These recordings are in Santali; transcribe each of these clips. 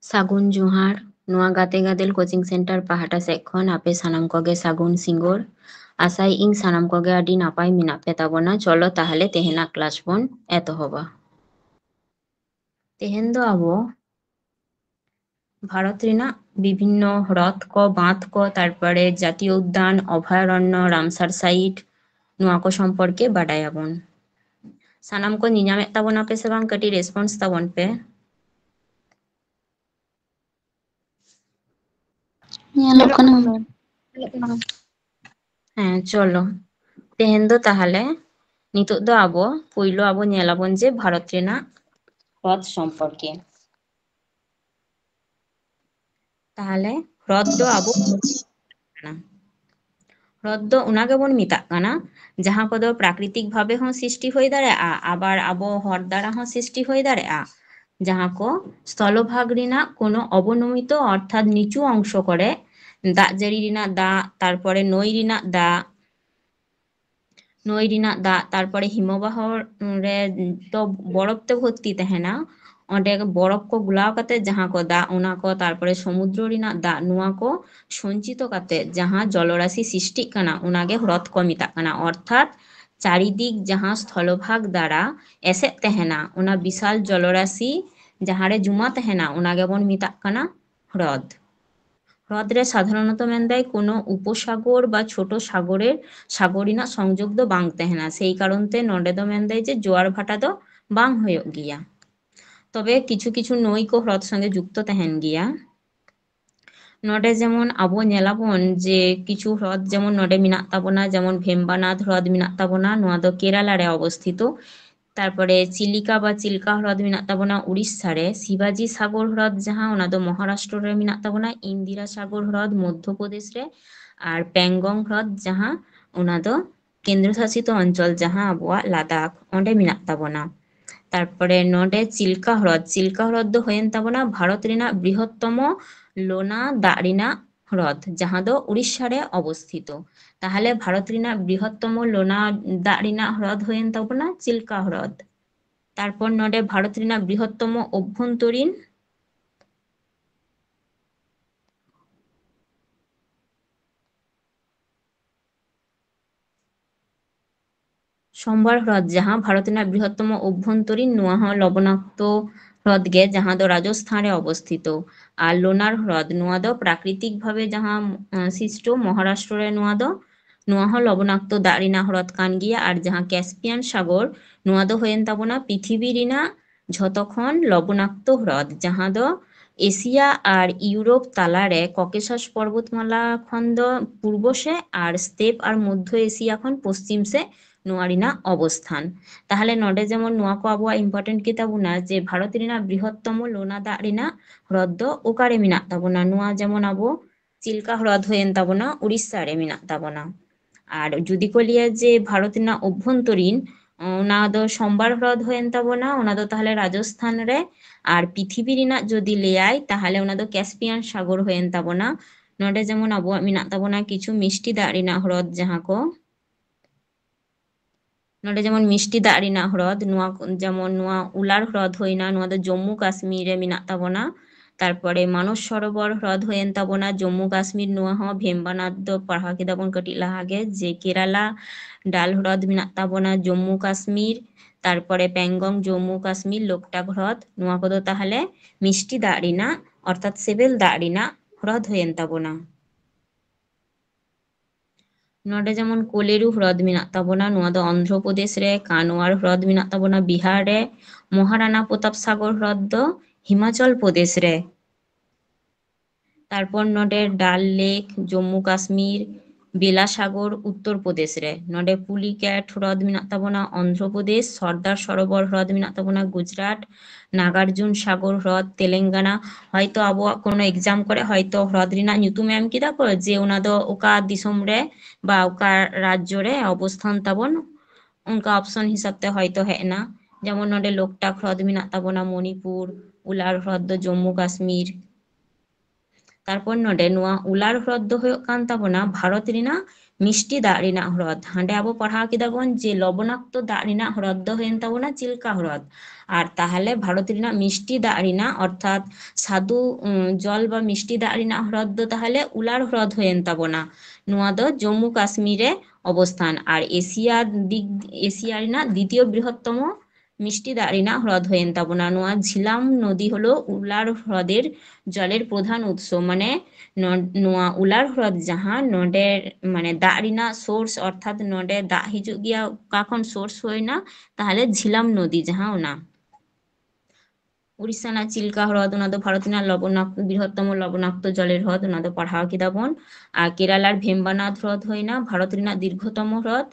ᱥᱟᱹᱜᱩᱱ ᱡᱚᱦᱟᱨ ᱱᱚᱣᱟ ᱜᱟᱛᱮ ᱜᱟᱫᱮᱞ ᱠᱳᱪᱤᱝ ᱥᱮᱱᱴᱟᱨ ᱯᱟᱦᱴᱟ ᱥᱮᱫ ᱠᱷᱚᱱ ᱟᱯᱮ ᱥᱟᱱᱟᱢ ᱠᱚᱜᱮ ᱥᱟᱹᱜᱩᱱ ᱥᱤᱸᱜᱟᱹᱲ ᱟᱥᱟᱭᱮᱜ ᱤᱧ ᱥᱟᱱᱟᱢ ᱠᱚᱜᱮ ᱟᱹᱰᱤ ᱱᱟᱯᱟᱭ ᱢᱮᱱᱟᱜ ᱯᱮ ᱛᱟᱵᱚᱱᱟ ᱪᱚᱞᱚ ᱛᱟᱦᱞᱮ ᱛᱮᱦᱮᱧᱟᱜ ᱠᱞᱟᱥ ᱵᱚᱱ ᱮᱛᱚᱦᱚᱵᱟ ᱛᱮᱦᱮᱧ ᱫᱚ ᱟᱵᱚ ᱵᱷᱟᱨᱚᱛ ᱨᱮᱱᱟᱜ ᱵᱤᱵᱷᱤᱱᱱᱚ ᱦᱨᱚᱫ ᱠᱚ ᱵᱟᱸᱫᱷ ᱠᱚ ᱛᱟᱨᱯᱚᱨᱮ ᱡᱟᱛᱤᱭᱚ ᱩᱫᱽᱫᱟᱱ ᱚᱵᱷᱚᱭᱟᱨᱚণ্য ᱨᱟᱢᱥᱟᱨ ᱥᱟইᱴ ᱱᱚᱣᱟ ᱠᱚ ᱥᱚᱢᱯᱚর্কে ᱵᱟᱰᱟᱭᱟᱵᱚᱱ ᱥᱟᱱᱟᱢ ᱠᱚ ᱧᱮᱧᱟᱢᱮᱫ ᱛᱟᱵᱚᱱᱟ ᱯᱮ ᱥᱮ ᱵᱟᱝ ᱠᱟᱹᱴᱤᱡ ᱨᱮᱥᱯᱚᱱᱥ ᱛᱟᱵᱚᱱ ᱯᱮ ᱧᱮᱞᱚᱜ ᱠᱟᱱᱟ ᱢᱮᱢ ᱦᱮᱸ ᱪᱚᱞᱚ ᱛᱮᱦᱮᱧ ᱫᱚ ᱛᱟᱦᱞᱮ ᱱᱤᱛᱚᱜ ᱫᱚ ᱟᱵᱚ ᱯᱳᱭᱞᱳ ᱟᱵᱚ ᱧᱮᱞᱟᱵᱚᱱ ᱡᱮ ᱵᱷᱟᱨᱚᱛ ᱨᱮᱱᱟᱜ ᱦᱨᱚᱫ ᱥᱚᱢᱯᱚর্কে ᱛᱟᱦᱞᱮ ᱦᱨᱚᱫ ᱫᱚ ᱟᱵᱚ ᱦᱨᱚᱫ ᱫᱚ ᱚᱱᱟ ᱜᱮᱵᱚᱱ ᱢᱮᱛᱟᱜ ᱠᱟᱱᱟ ᱡᱟᱦᱟᱸ ᱠᱚᱫᱚ ᱯᱨᱟᱠᱨᱤᱛᱤᱠ ᱵᱷᱟᱵᱮ ᱦᱚᱸ ᱥᱨᱤᱥᱴᱤ ᱦᱩᱭ ᱫᱟᱲᱮᱭᱟᱜᱼᱟ ᱟᱵᱟᱨ ᱟᱵᱚ ᱦᱚᱲ দ্বাᱨᱟ ᱦᱚᱸ সৃষ্টি হয়ে দাঁড়ায় ᱡᱟᱦᱟᱸ ᱠᱚ স্থলভাগ ᱨᱮᱱᱟᱜ কোনো অবনমিত অর্থাৎ নিচু অংশ করে দাগ জারি রেনাক দাগ তারপরে নই রেনাক দাগ নই রেনাক দাগ তারপরে হিমবাহ রে তো বরফ তে ভর্তি তাহেনা ᱚᱸᱰᱮ ᱵᱚᱨᱚᱯ ᱠᱚ ᱜᱩᱞᱟᱣ ᱠᱟᱛᱮ ᱡᱟᱦᱟᱸ ᱠᱚ ᱫᱟᱜ ᱚᱱᱟ ᱠᱚ ᱛᱟᱨᱯᱚᱨᱮ ᱥᱚᱢᱩᱫᱨᱚ ᱨᱮᱱᱟᱜ ᱫᱟᱜ ᱱᱚᱣᱟ ᱠᱚ সঞ্চিত কাতে যাহা জলরাশি সৃষ্টিক কানা ওনাগে হ্রদ ᱠᱚ ᱢᱮᱛᱟᱜ ᱠᱟᱱᱟ অর্থাৎ চারিদিক যাহা স্থলভাগ দ্বারা এসেᱫ ᱛᱟᱦᱮᱱᱟ ᱚᱱᱟ বিশাল জলরাশি ᱡᱟᱦᱟᱸ ᱨᱮ ᱡᱩᱢᱟ ᱛᱟᱦᱮᱱᱟ ᱚᱱᱟ ᱜᱮᱵᱚᱱ ᱢᱮᱛᱟᱜ ᱠᱟᱱᱟ হ্রদ হ্রদ ᱨᱮ সাধারণত মেনদাই কোনো উপসাগর বা ছোট সাগরের সাগর ᱨᱮᱱᱟᱜ সংযোগ ᱫᱚ ᱵᱟᱝ ᱛᱟᱦᱮᱱᱟ সেই কারণ তে ᱱᱚᱰᱮ ᱫᱚ ᱢᱮᱱᱫᱟᱭ ᱡᱮ জোয়ার ভাটা ᱫᱚ ᱵᱟᱝ ᱦᱩᱭᱩᱜ ᱜᱮᱭᱟ তবে কিছু কিছু নই ᱠᱚ হ্রদ সঙ্গে যুক্ত তাহেন গᱮᱭᱟ ᱱᱚᱰᱮ ᱡᱮᱢᱚᱱ ᱟᱵᱚ ᱧᱮᱞᱟᱵᱚᱱ ᱡᱮ ᱠᱤᱪᱷᱩ ᱦᱨᱚᱫ ᱡᱮᱢᱚᱱ ᱱᱚᱰᱮ ᱢᱮᱱᱟᱜ ᱛᱟᱵᱚᱱᱟ ᱡᱮᱢᱚᱱ ᱵᱷᱮᱢᱵᱟᱱᱟᱫ ᱦᱨᱚᱫ ᱢᱮᱱᱟᱜ ᱛᱟᱵᱚᱱᱟ ᱱᱚᱣᱟ ᱫᱚ কেরালা ᱨᱮ অবস্থিত তারপরে চিলিকা বা চিল্কা হ্রদ মেনাক তাবনা উড়িষ্যা রে শিবাজি সাগর হ্রদ যাহা ওনা দো মহারাষ্ট্র রে মেনাক তাবনা ইন্দিরা সাগর হ্রদ মধ্যপ্রদেশ রে আর প্যাংগং হ্রদ যাহা ওনা দো কেন্দ্রশাসিত অঞ্চল যাহা আবওয়াগ লাদাখ অᱸᱰᱮ মেনাক তাবনা তারপরে নডে চিল্কা হ্রদ দো হয়েন তাবনা ভারত রেনাক বৃহত্তম লোনা দাগ রেনাক হ্রদ যাহা দো উড়িষ্যা রে অবস্থিত তাহলে ভারত রেনাক বৃহত্তম লোনা দাগ রেনাক হ্রদ হয়েন তাবনা চিল্কা হ্রদ তারপর নডে ভারত রেনাক বৃহত্তম অভ্যন্তরীণ সম্বর হ্রদ যাহা ভারত রেনাক বৃহত্তম অভ্যন্তরীণ নোয়া হ লবণাক্ত হ্রদ গে যাহা দো রাজস্থান রে অবস্থিত আর লোনার হ্রদ নোয়া দো প্রাকৃতিক ভাবে যাহা সৃষ্ট মহারাষ্ট্র রে নোয়া হ লবণাক্ত দাগ রেনাক হ্রদ কান গিয়া আর যাহা ক্যাসপিয়ান সাগর নোয়া দো হয়েন তাবনা পৃথিবী রেনাক ঝতখন লবণাক্ত হ্রদ যাহা দো এশিয়া আর ইউরোপ তালারে ককেশাস পর্বতমালা খন দো পূর্ব সে আর স্টেপ আর মধ্য এশিয়া খন পশ্চিম সে নোয়া রেনাক অবস্থান তাহলে নডে যেমন নোয়া কো আবওয়াগ ইম্পর্টেন্ট কে তাবনা যে ভারত রেনাক বৃহত্তম লোনা দাগ রেনাক হ্রদ দো ওকারে মেনাক তাবনা নোয়া যেমন আবো চিল্কা হ্রদ হয়েন তাবনা উড়িষ্যা রে মেনাক তাবনা আর যদি কো লিয়া যে ভারত রেনাক অভ্যন্তরীণ ওনা দো সম্বার হ্রদ হয়েন তাবনা ওনা দো তাহলে রাজস্থান রে আর পৃথিবী রেনাক যদি লেয়াই তাহলে ওনা দো ক্যাসপিয়ান সাগর হয়েন তাবনা নডে যেমন আবওয়াগ মেনাক তাবনা কিছু মিষ্টি দাগ রেনাক হ্রদ যাহা কো নডে যেমন মিষ্টি দাগ রেনাক হ্রদ নোয়া যেমন নোয়া উলার হ্রদ হইনা নোয়া দো জম্মু কাশ্মীর রে মেনাক তাবনা তারপরে মানস সরোবর হ্রদ হয়েন তাবনা জম্মু কাশ্মীর নোয়া হ ভেম্বানাদ দো পাড়হা কেদাবন কাটিক লাহা গে যে কেরালা ডাল হ্রদ মেনাক তাবনা জম্মু কাশ্মীর তারপরে প্যাংগং জম্মু কাশ্মীর লোকটাক হ্রদ নোয়া কদো তাহলে মিষ্টি দাগ রেনাক অর্থাৎ সেবেল দাগ রেনাক হ্রদ হয়েন তাবনা নডে যেমন কোলেরু হ্রদ মেনাক তাবনা নোয়া দো অন্ধ্রপ্রদেশ রে কানওয়ার হ্রদ মেনাক তাবনা বিহার রে মহারানা প্রতাপ সাগর হ্রদ দো হিমাচল প্রদেশ রে তারপর নডে ডাল লেক জম্মু কাশ্মীর বেলাসাগর উত্তরপ্রদেশ রে নডে পুলিক্যাট হ্রদ মেনাক তাবনা অন্ধ্রপ্রদেশ সর্দার সরোবর হ্রদ মেনাক তাবনা গুজরাট নাগার্জুন সাগর হ্রদ তেলেঙ্গানা হয়তো আবওয়াগ কোনো এক্সাম করে হয়তো হ্রদ রেনাক nyutum এম কেদা কো যে ওনা দো ওকা দিসᱚᱢ রে বা ওকা রাজ্য রে অবস্থান তাবন উনকা অপশন হিসাব তে হয়তো হেজ না যেমন নডে লোকটাক হ্রদ মেনাক তাবনা মণিপুর উলার হ্রদ দো জম্মু কাশ্মীর ᱛᱟᱨᱯᱚᱨ ᱱᱚᱰᱮ ᱱᱚᱣᱟ ᱩᱞᱟᱨ ᱦᱨᱚᱫ ᱫᱚ ᱦᱩᱭᱩᱜ ᱠᱟᱱ ᱛᱟᱵᱚᱱᱟ ᱵᱷᱟᱨᱚᱛ ᱨᱮᱱᱟᱜ ᱢᱤষ্টি ᱫᱟᱜ ᱨᱮᱱᱟᱜ ᱦᱨᱚᱫ। ᱦᱟᱸᱰᱮ ᱟᱵᱚ ᱯᱟᱲᱦᱟᱣ ᱠᱮᱫᱟ ᱵᱚᱱ ᱡᱮ ᱞᱚᱵণাক্ত ᱫᱟᱜ ᱨᱮᱱᱟᱜ ᱦᱨᱚᱫ ᱫᱚ ᱦᱩᱭᱮᱱ ᱛᱟᱵᱚᱱᱟ চিল্কা হ্রদ। আর তাহলে ভারত রেনাᱜ মিষ্টি দাগ রেনাᱜ অর্থাৎ স্বাদু জল বা মিষ্টি দাগ রেনাᱜ হ্রদ দো তাহলে উলার হ্রদ হয়েন তাবনা। নোয়া দো জম্মু কাশ্মীরে অবস্থান। আর এশিয়া রেনাগ দ্বিতীয় বৃহত্তম মিষ্টি দাগ রেনাগ হ্রদ হয়েন তাবনা। নোয়া ঝিলাম নদী হলো উলার হ্রদের জলের প্রধান উৎস। মানে নোয়া উলার হ্রদ যাহা নডে মানে দাগ রেনাগ সোর্স অর্থাৎ নডে দাগ হিজুগ গিয়া অকা খন সোর্স হয়না তাহলে ঝিলাম নদী যাহা ওনা। উড়িষ্যা না চিল্কা হ্রদ ওনা দো ভারত রেনাগ লবণাক্ত বৃহত্তম লবণাক্ত জলের হ্রদ ওনা দো পাড়হাও কেদা বন। আর কেরালার ভেম্বানাথ হ্রদ হয়না ভারত রেনাগ দীর্ঘতম হ্রদ।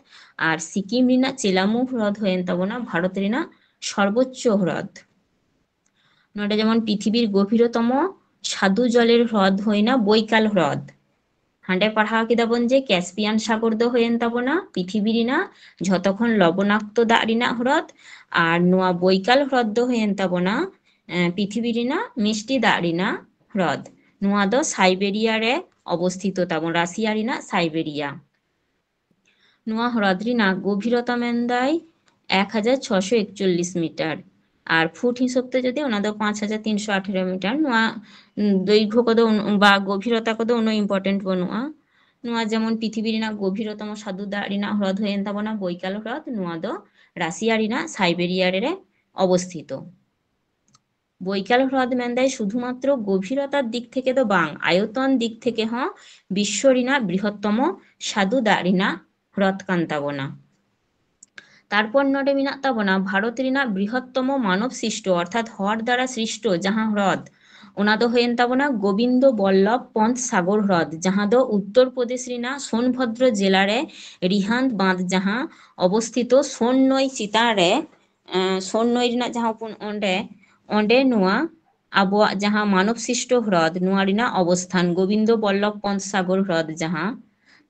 আর সিকিম রেনাগ চেলামু হ্রদ হয়েন তাবনা ভারত রেনাগ সর্বোচ্চ হ্রদ। নডে যেমন পৃথিবীর গভীরতম স্বাদু জলের হ্রদ হয়না বৈকাল হ্রদ। হাঁডে পাড়হাও কেদা বন যে ক্যাসপিয়ান সাগর দো হয়েন তাবনা পৃথিবী রেনাগ যতক্ষণ লবণাক্ত দাগ রেনাগ হ্রদ। আর নোয়া বৈকাল হ্রদ দো হয়েন তাবনা পৃথিবী রেনাগ মিষ্টি দাগ রেনাগ হ্রদ। নোয়া দো সাইবেরিয়া রে অবস্থিত তাবন রাশিয়া রেনাগ সাইবেরিয়া। নোয়া হ্রদ রেনাগ গভীরতা মেনদায় 1641 মিটার। আর ফুট হিসেবতে যদি ওনা দো 5318 মিটার। নোয়া দৈর্ঘ্য কদ বা গভীরতা কদ উনো ইম্পর্টেন্ট বনুয়া। নোয়া যেমন পৃথিবী রেনাগ গভীরতম স্বাদু দাগ রেনাগ হ্রদ হয়েন তাবনা বৈকাল হ্রদ। নোয়া দো রাশিয়া রেনাগ সাইবেরিয়া রে অবস্থিত। বৈকাল হ্রদ মেনদায় শুধুমাত্র গভীরতার দিক থেকে তো বাং আয়তন দিক থেকে বিশ্ব রেনাগ বৃহত্তম স্বাদু দাগ রেনাগ হ্রদ কান তাবনা। তারপর নডে মেনাগ তাবনা ভারত রেনাগ বৃহত্তম মানব সৃষ্ট অর্থাৎ হর দ্বারা সৃষ্ট যাহা হ্রদ ওনা দো হয়েন তাবনা গোবিন্দ বল্লভ পন্থ সাগর হ্রদ। যাহা দো উত্তরপ্রদেশ রেনাগ সোনভদ্র জেলারে রিহান্দ বাঁধ যাহা অবস্থিত সোন নই চিতান রে সোন নই রেনাগ যাহা অঁডে নোয়া আবোয়াগ যাহা মানব সৃষ্ট হ্রদ নোয়া রেনাগ অবস্থান গোবিন্দ বল্লভ পন্থ সাগর হ্রদ যাহা।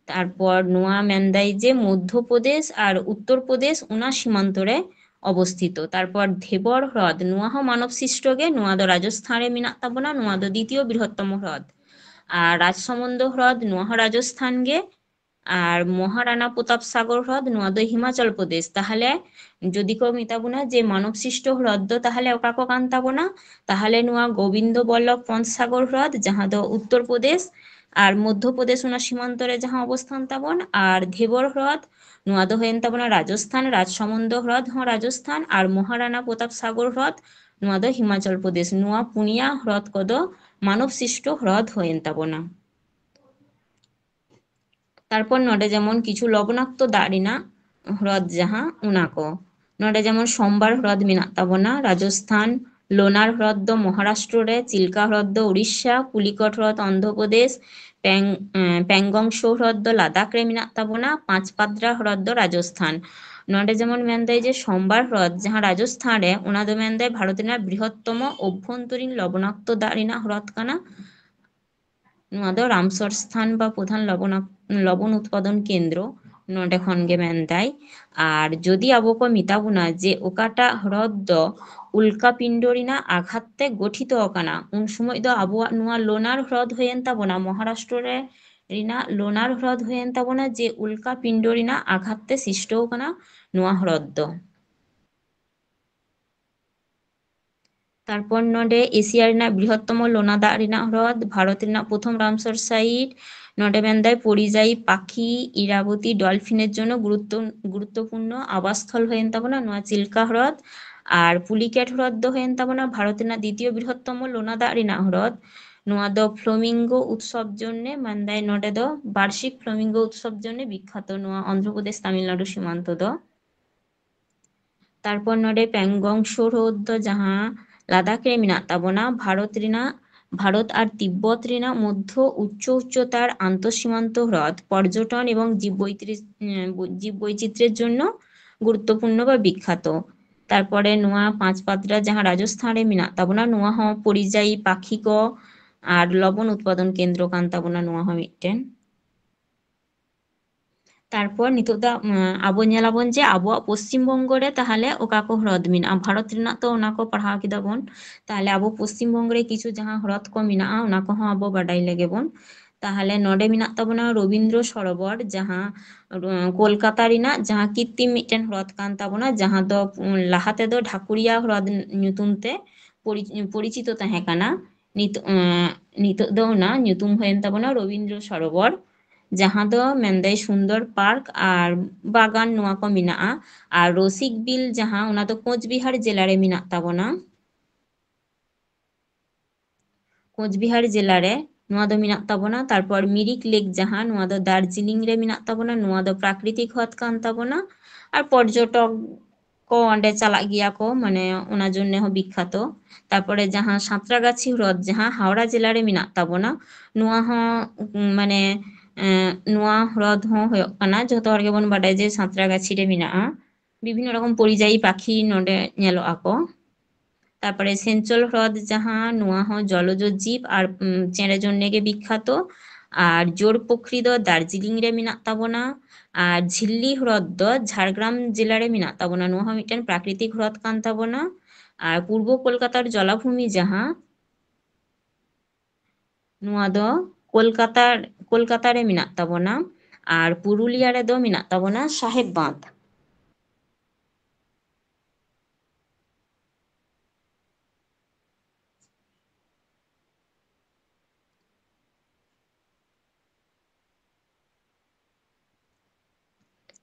তারপর নোয়া মেনদাই যে মধ্যপ্রদেশ আর উত্তরপ্রদেশ উনা সীমান্তরে অবস্থিত। তারপর ধেবর হ্রদ নোয়া মানব সৃষ্ট গে নোয়া দো রাজস্থান রে মেনাগ তাবনা নোয়া দো দ্বিতীয় বৃহত্তম হ্রদ। আর রাজসমন্দ হ্রদ নোয়া রাজস্থান গে। আর মহারানা প্রতাপ সাগর হ্রদ নোয়া দো হিমাচল প্রদেশ। তাহলে যদি কেউ মিতাবনা যে মানব সৃষ্ট হ্রদ দো তাহলে অকাকো কান তাবনা তাহলে নোয়া গোবিন্দ বল্লভ পন্থ সাগর হ্রদ যাহা দো উত্তরপ্রদেশ আর মধ্যপ্রদেশ ওনা সীমান্তরে যাহা অবস্থান তাবন। আর ধেবর হ্রদ নোয়া দো হয়েন তাবনা রাজস্থান রাজসমন্দ হ্রদ রাজস্থান। আর মহারানা প্রতাপ সাগর হ্রদ নোয়া দো হিমাচল প্রদেশ। নোয়া পুনিয়া হ্রদ কদ মানব সৃষ্ট হ্রদ হয়েন তাবনা। তারপর নডে যেমন কিছু লবণাক্ত দাগ রেনাগ হ্রদ যাহা উনাকো নডে যেমন সোমবার হ্রদ মেনাগ তাবনা রাজস্থান। লোনার হ্রদ দো মহারাষ্ট্র রে। চিল্কা হ্রদ দো উড়িষ্যা। পুলিকট হ্রদ অন্ধ্রপ্রদেশ। প্যাংগংস হ্রদ দো লাদাখ রে মেনাগ তাবনা। পাঁচপাদ্রা হ্রদ দো রাজস্থান। নডে যেমন মেনদায় যে সোমবার হ্রদ যাহা রাজস্থান রে ওনা দো মেনদায় ভারত রেনাগ বৃহত্তম অভ্যন্তরীণ লবণাক্ত দাগ রেনাগ হ্রদ কানা। নোয়া দো রামসর স্থান বা প্রধান লবণ উৎপাদন কেন্দ্র নডে খনগে মেনদায়। আর যদি আবক মিতাবুনা যে ওকাটা হ্রদ দ উল্কাপিণ্ড রেনাগ আঘাতে গঠিত অকানা উন সময় দ আবহাওয়া নোয়া লোনার হ্রদ হয়েন তাবনা মহারাষ্ট্র রে রেনাগ লোনার হ্রদ হয়েন তাবনা যে উল্কাপিণ্ড রেনাগ আঘাতে সৃষ্ট কানা নোয়া হ্রদ দ। তারপর নডে এশিয়া রেনাগ বৃহত্তম লোনা দাগ রেনাগ হ্রদ ভারত রেনাগ প্রথম রামসর সাইট। নডে মেনদায় পরিযায়ী পাখি ইরাবতী ডলফিনের জন্য গুরুত্বপূর্ণ আবাসস্থল হয়েন তাবনা নোয়া চিল্কা হ্রদ। আর পুলিক্যাট হ্রদ দো হয়েন তাবনা ভারত রেনাগ দ্বিতীয় বৃহত্তম লোনা দাগ রেনাগ হ্রদ। নোয়া দো ফ্লামিঙ্গো উৎসব জন্যে মেনদায় নডে দো বার্ষিক ফ্লামিঙ্গো উৎসব জন্যে বিখ্যাত নোয়া অন্ধ্রপ্রদেশ তামিলনাড়ু সীমান্ত দ। তারপর নডে প্যাংগংস হ্রদ দ যাহা লাদাখ রে মেনাগ তাবনা ভারত আর তিব্বত রেনাগ মধ্য উচ্চতার আন্তঃসীমান্ত হ্রদ পর্যটন এবং জীববৈচিত্র্যের জন্য গুরুত্বপূর্ণ বা বিখ্যাত। তারপরে নোয়া পাঁচপাত্রা যাহা রাজস্থান রে মেনাগ তাবনা নোয়া পরিযায়ী পাখি ক আর লবণ উৎপাদন কেন্দ্র কান তাবনা নোয়া মিটেন। তারপর নিতোগ ᱫᱚ ᱟᱵᱚ ᱧᱮᱞᱟᱵᱚᱱ ᱡᱮ ᱟᱵᱚᱣᱟᱜ ᱯᱚᱥᱪᱤᱢ ᱵᱚᱝᱜᱚ ᱨᱮ ᱛᱟᱦᱚᱞᱮ ᱚᱠᱟ ᱠᱚ ᱦᱨᱚᱫ ᱢᱮᱱᱟᱜᱼᱟ, ᱵᱷᱟᱨᱚᱛ ᱨᱮᱱᱟᱜ ᱛᱚ ᱚᱱᱟ ᱠᱚ ᱯᱟᱲᱦᱟᱣ ᱠᱮᱫᱟ ᱵᱚᱱ, ᱛᱟᱦᱚᱞᱮ ᱟᱵᱚ ᱯᱚᱥᱪᱤᱢ ᱵᱚᱝᱜᱚ ᱨᱮ ᱠᱤᱪᱷᱩ ᱡᱟᱦᱟᱸ ᱦᱨᱚᱫ ᱠᱚ ᱢᱮᱱᱟᱜᱼᱟ ᱚᱱᱟ ᱠᱚᱦᱚᱸ ᱟᱵᱚ ᱵᱟᱰᱟᱭ ᱞᱮᱜᱮ ᱵᱚᱱ᱾ ᱛᱟᱦᱚᱞᱮ ᱱᱚᱰᱮ ᱢᱮᱱᱟᱜ ᱛᱟᱵᱚᱱᱟ ᱨᱚᱵᱤᱱᱫᱨᱚ ᱥᱚᱨᱳᱵᱚᱨ, ᱡᱟᱦᱟᱸ ᱠᱳᱞᱠᱟᱛᱟ ᱨᱮᱱᱟᱜ ᱡᱟᱦᱟᱸ ᱠᱤᱛᱛᱤᱢ ᱢᱤᱫᱴᱮᱱ ᱦᱨᱚᱫ ᱠᱟᱱ ᱛᱟᱵᱚᱱᱟ, ᱡᱟᱦᱟᱸ ᱫᱚ ᱞᱟᱦᱟ ᱛᱮᱫᱚ ᱰᱷᱟᱠᱩᱨᱤᱭᱟ ᱦᱨᱚᱫ ᱧᱩᱛᱩᱢ ᱛᱮ ᱯᱚᱨᱤᱪᱤᱛᱚ ᱛᱟᱦᱮᱸ ᱠᱟᱱᱟ, ᱱᱤᱛᱚᱜ ᱫᱚ ᱚᱱᱟ ᱧᱩᱛᱩᱢ ᱦᱩᱭᱮᱱ ᱛᱟᱵᱚᱱᱟ ᱨᱚᱵᱤᱱᱫᱨᱚ ᱥᱚᱨᱳᱵᱚᱨ, ᱡᱟᱦᱟᱸ ᱫᱚ ᱢᱮᱱᱫᱟᱭ ᱥᱩᱱᱫᱚᱨ ᱯᱟর্ক ᱟᱨ বাগান ᱱᱚᱣᱟ ᱠᱚ ᱢᱮᱱᱟᱜᱼᱟ᱾ ᱟᱨ ᱨᱚᱥᱤᱠ ᱵᱤᱞ ᱡᱟᱦᱟᱸ ᱚᱱᱟ ᱫᱚ কোচবিহার জেলারে ᱢᱮᱱᱟᱜ ᱛᱟᱵᱚᱱᱟ, কোচবিহার জেলারে ᱱᱚᱣᱟ ᱫᱚ ᱢᱮᱱᱟᱜ ᱛᱟᱵᱚᱱᱟ᱾ ᱛᱟᱨᱯᱚᱨ ᱢᱤᱨᱤᱠ ᱞᱮᱠ ᱡᱟᱦᱟᱸ ᱱᱚᱣᱟ ᱫᱚ ᱫᱟর্জিলিং ᱨᱮ ᱢᱮᱱᱟᱜ ᱛᱟᱵᱚᱱᱟ, ᱱᱚᱣᱟ ᱫᱚ ᱯᱨᱟᱠᱨᱤᱛᱤক ᱦᱨᱚᱫ ᱠᱟᱱ ᱛᱟᱵᱚᱱᱟ ᱟᱨ ᱯᱚᱨযটক ᱠᱚ ᱚᱸᱰᱮ ᱪᱟᱞᱟᱜ ᱜᱮᱭᱟ ᱠᱚ, ᱢᱟᱱᱮ ᱚᱱᱟ ᱡᱚᱱᱱᱮ ᱦᱚᱸ ᱵᱤᱠᱠᱷᱟᱛᱚ᱾ ᱛᱟᱨᱯᱚᱨᱮ ᱡᱟᱦᱟᱸ ᱥᱟᱸᱛᱨᱟᱜᱟᱪᱷᱤ ᱦᱨᱚᱫ ᱡᱟᱦᱟᱸ ᱦᱟᱣᱲᱟ ᱡᱮᱞᱟᱨᱮ ᱢᱮᱱᱟᱜ ᱛᱟᱵᱚᱱᱟ, ᱱᱚᱣᱟ ᱦᱚᱸ ᱢᱟᱱᱮ ᱱᱚᱣᱟ ᱦᱨᱚᱫ ᱦᱚᱸ ᱦᱩᱭᱩᱜ ᱠᱟᱱᱟ, ᱡᱷᱚᱛᱚ ᱦᱚᱲ ᱜᱮᱵᱚᱱ ᱵᱟᱰᱟᱭᱟ ᱡᱮ ᱥᱟᱸᱛᱨᱟᱜᱟᱪᱷᱤ ᱨᱮ ᱢᱮᱱᱟᱜᱼᱟ, ᱵᱤᱵᱷᱤᱱᱱᱚ ᱨᱚᱠᱚᱢ ᱯᱚরিযায়ী পাখি ᱱᱚᱰᱮ ᱧᱮᱞᱚᱜ ᱟᱠᱚ᱾ তারপরে সেঞ্চল হ্রদ ᱡᱟᱦᱟᱸ ᱱᱚᱣᱟ ᱦᱚᱸ ᱡᱚᱞᱚᱡ ᱡᱤᱵ ᱟᱨ ᱪᱮᱬᱮ ᱡᱚᱱᱱᱮ ᱜᱮ ᱵᱤᱠᱠᱷᱟᱛᱚ, ᱟᱨ ᱡᱳᱲ ᱯᱩᱠᱷᱨᱤ ᱫᱚ ᱫᱟর্জিলিং ᱨᱮ ᱢᱮᱱᱟᱜ ᱛᱟᱵᱚᱱᱟ, ᱟᱨ ঝিল্লি হ্রদ ᱫᱚ ঝাড়গ্রাম জেলারে ᱢᱮᱱᱟᱜ ᱛᱟᱵᱚᱱᱟ, ᱱᱚᱣᱟ ᱦᱚᱸ ᱢᱤᱫᱴᱮᱱ ᱯᱨᱟᱠᱨᱤᱛᱤক ᱦᱨᱚᱫ ᱠᱟᱱ ᱛᱟᱵᱚᱱᱟ᱾ ᱟᱨ ᱯᱩᱨᱵᱚ ᱠᱳᱞᱠᱟতার জলাভূমি ᱡᱟᱦᱟᱸ ᱱᱚᱣᱟ ᱫᱚ ᱠᱳᱞᱠᱟতা ᱨᱮ ᱢᱮᱱᱟᱜ ᱛᱟᱵᱚᱱᱟ, ᱟᱨ ᱯᱩᱨᱩᱞᱤᱭᱟ ᱨᱮᱫᱚ ᱢᱮᱱᱟᱜ ᱛᱟᱵᱚᱱᱟ ᱥᱟᱦᱮᱵ ᱵᱟᱸᱫᱷ᱾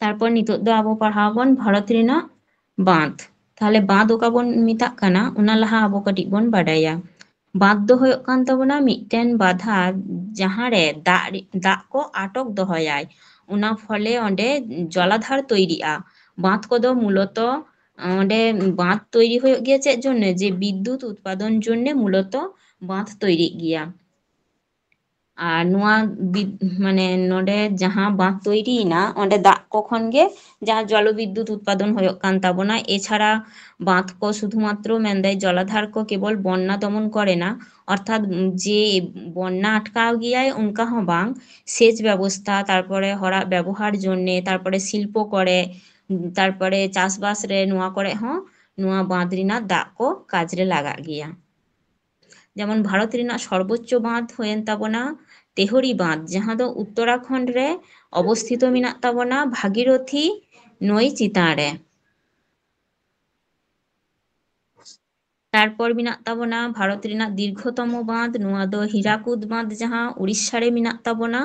তারপর নিতোগ ᱫᱚ ᱟᱵᱚ ᱯᱟᱲᱦᱟᱣ ᱟᱵᱚᱱ ᱵᱷᱟᱨᱚᱛ ᱨᱮᱱᱟᱜ ᱵᱟᱸᱫᱷ᱾ ᱛᱟᱦᱚᱞᱮ ᱵᱟᱸᱫᱷ ᱚᱠᱟ ᱵᱚᱱ ᱢᱮᱛᱟᱜ ᱠᱟᱱᱟ ᱚᱱᱟ ᱞᱟᱦᱟ ᱟᱵᱚ ᱠᱟᱹᱴᱤᱡ ᱵᱚᱱ ᱵᱟᱰᱟᱭᱟ᱾ ᱵᱟᱸᱫᱷ ᱫᱚ ᱦᱩᱭᱩᱜ ᱠᱟᱱ ᱛᱟᱵᱚᱱᱟ ᱢᱤᱫᱴᱮᱱ ᱵᱟᱫᱷᱟ ᱡᱟᱦᱟᱸᱨᱮ ᱫᱟᱜ ᱠᱚ ᱟᱴᱚᱠ ᱫᱚᱦᱚᱭᱟᱭ, ᱚᱱᱟ ᱯᱷᱚᱞᱮ ᱚᱸᱰᱮ ᱡᱚলাধার তৈরিᱜᱼᱟ। বাঁধ কদো মূলত অঁডে বাঁধ তৈরি হয়ে গিয়ে চেদ জন্যে যে বিদ্যুৎ উৎপাদন জন্যে মূলত বাঁধ তৈরি গিয়া। আর নোয়া মানে নডে যাহা বাঁধ তৈরিᱭᱮᱱᱟ অঁডে দাগ ᱠᱚ ᱠᱷᱚᱱ ᱜᱮ ᱡᱟᱦᱟᱸ জলবিদ্যুৎ উৎপাদন ᱦᱩᱭᱩᱜ ᱠᱟᱱ ᱛᱟᱵᱚᱱᱟ। এছাড়া বাঁধ কো শুধুমাত্র মেনদাই জলাধার কো কেবল বন্যা দমন করে না, অর্থাৎ যে বন্যা আটকাও গিয়ায় অনকা হো বাং, সেচ ব্যবস্থা তারপরে হড়াᱜ ব্যবহার জন্যে, তারপরে শিল্প করে, তারপরে চাষবাস রে নোয়া করে হᱚᱸ নোয়া বাঁধ রিনাᱜ দাগ কো কাজ রে লাগাᱜ গিয়া। যেমন ভারত রিনাᱜ সর্বোচ্চ বাঁধ ᱦᱩᱭᱮᱱ ᱛᱟᱵᱚᱱᱟ তেহরি বাঁধ, ᱡᱟᱦᱟᱸ ᱫᱚ উত্তরাখণ্ড রে অবস্থিত মেনাᱜ ᱛᱟᱵᱚᱱᱟ ভাগীরথী নই চিতান রে। তারপর মেনাᱜ ᱛᱟᱵᱚᱱᱟ ভারত রিনাᱜ দীর্ঘতম বাঁধ, নোয়া ᱫᱚ হীরাকুদ বাঁধ ᱡᱟᱦᱟᱸ উড়িষ্যা রে মেনাᱜ ᱛᱟᱵᱚᱱᱟ,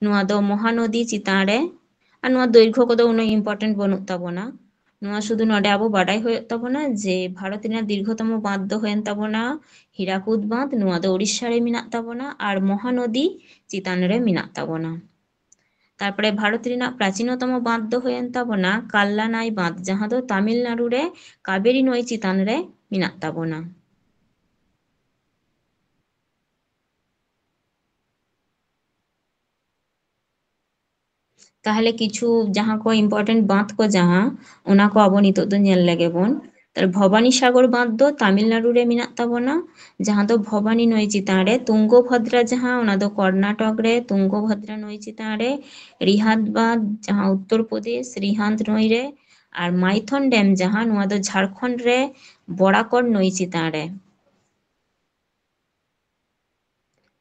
নোয়া ᱫᱚ মহানদী চিতান রে। আর নোয়া দৈর্ঘ্য কদো উনাᱹᱜ ইম্পর্টেন্ট বনুᱜ ᱛᱟᱵᱚᱱᱟ। নোয়া শুধু নডে আবো বাডাই ᱦᱩᱭᱩᱜ ᱛᱟᱵᱚᱱᱟ যে ভারত রিনাᱜ দীর্ঘতম বাঁধ ᱫᱚ ᱦᱩᱭᱮᱱ ᱛᱟᱵᱚᱱᱟ হীরাকুদ বাঁধ, নোয়া ᱫᱚ উড়িষ্যা রে মেনাᱜ ᱛᱟᱵᱚᱱᱟ আর মহানদী চিতান রে মেনাᱜ ᱛᱟᱵᱚᱱᱟ। তারপরে ভারত রিনাᱜ প্রাচীনতম বাঁধ ᱫᱚ ᱦᱩᱭᱮᱱ ᱛᱟᱵᱚᱱᱟ কাল্লানাই বাঁধ, যাহা ᱫᱚ তামিলনাড়ু রে কাবেরী নই চিতান রে মেনাᱜ ᱛᱟᱵᱚᱱᱟ। তাহলে কিছু যাহা কো ইম্পর্টেন্ট বাঁধ কো যাহা ওনা কো আবো নিতোᱜ ᱫᱚ ᱧᱮᱞ ᱞᱮᱜᱮ ᱵᱚᱱ। তার ভবানী সাগর বাঁধ ᱫᱚ তামিলনাড়ু রে মেনাᱜ ᱛᱟᱵᱚᱱᱟ, যাহা ᱫᱚ ভবানী নই চিতান রে। তুঙ্গভদ্রা যাহা ওনা ᱫᱚ কর্ণাটক রে তুঙ্গভদ্রা নই চিতান রে। রিহান্দ বাঁধ যাহা উত্তরপ্রদেশ রিহান্দ নই রে। আর মাইথন ড্যাম যাহা নোয়া ᱫᱚ ঝাড়খণ্ড রে বরাকর নই চিতান রে।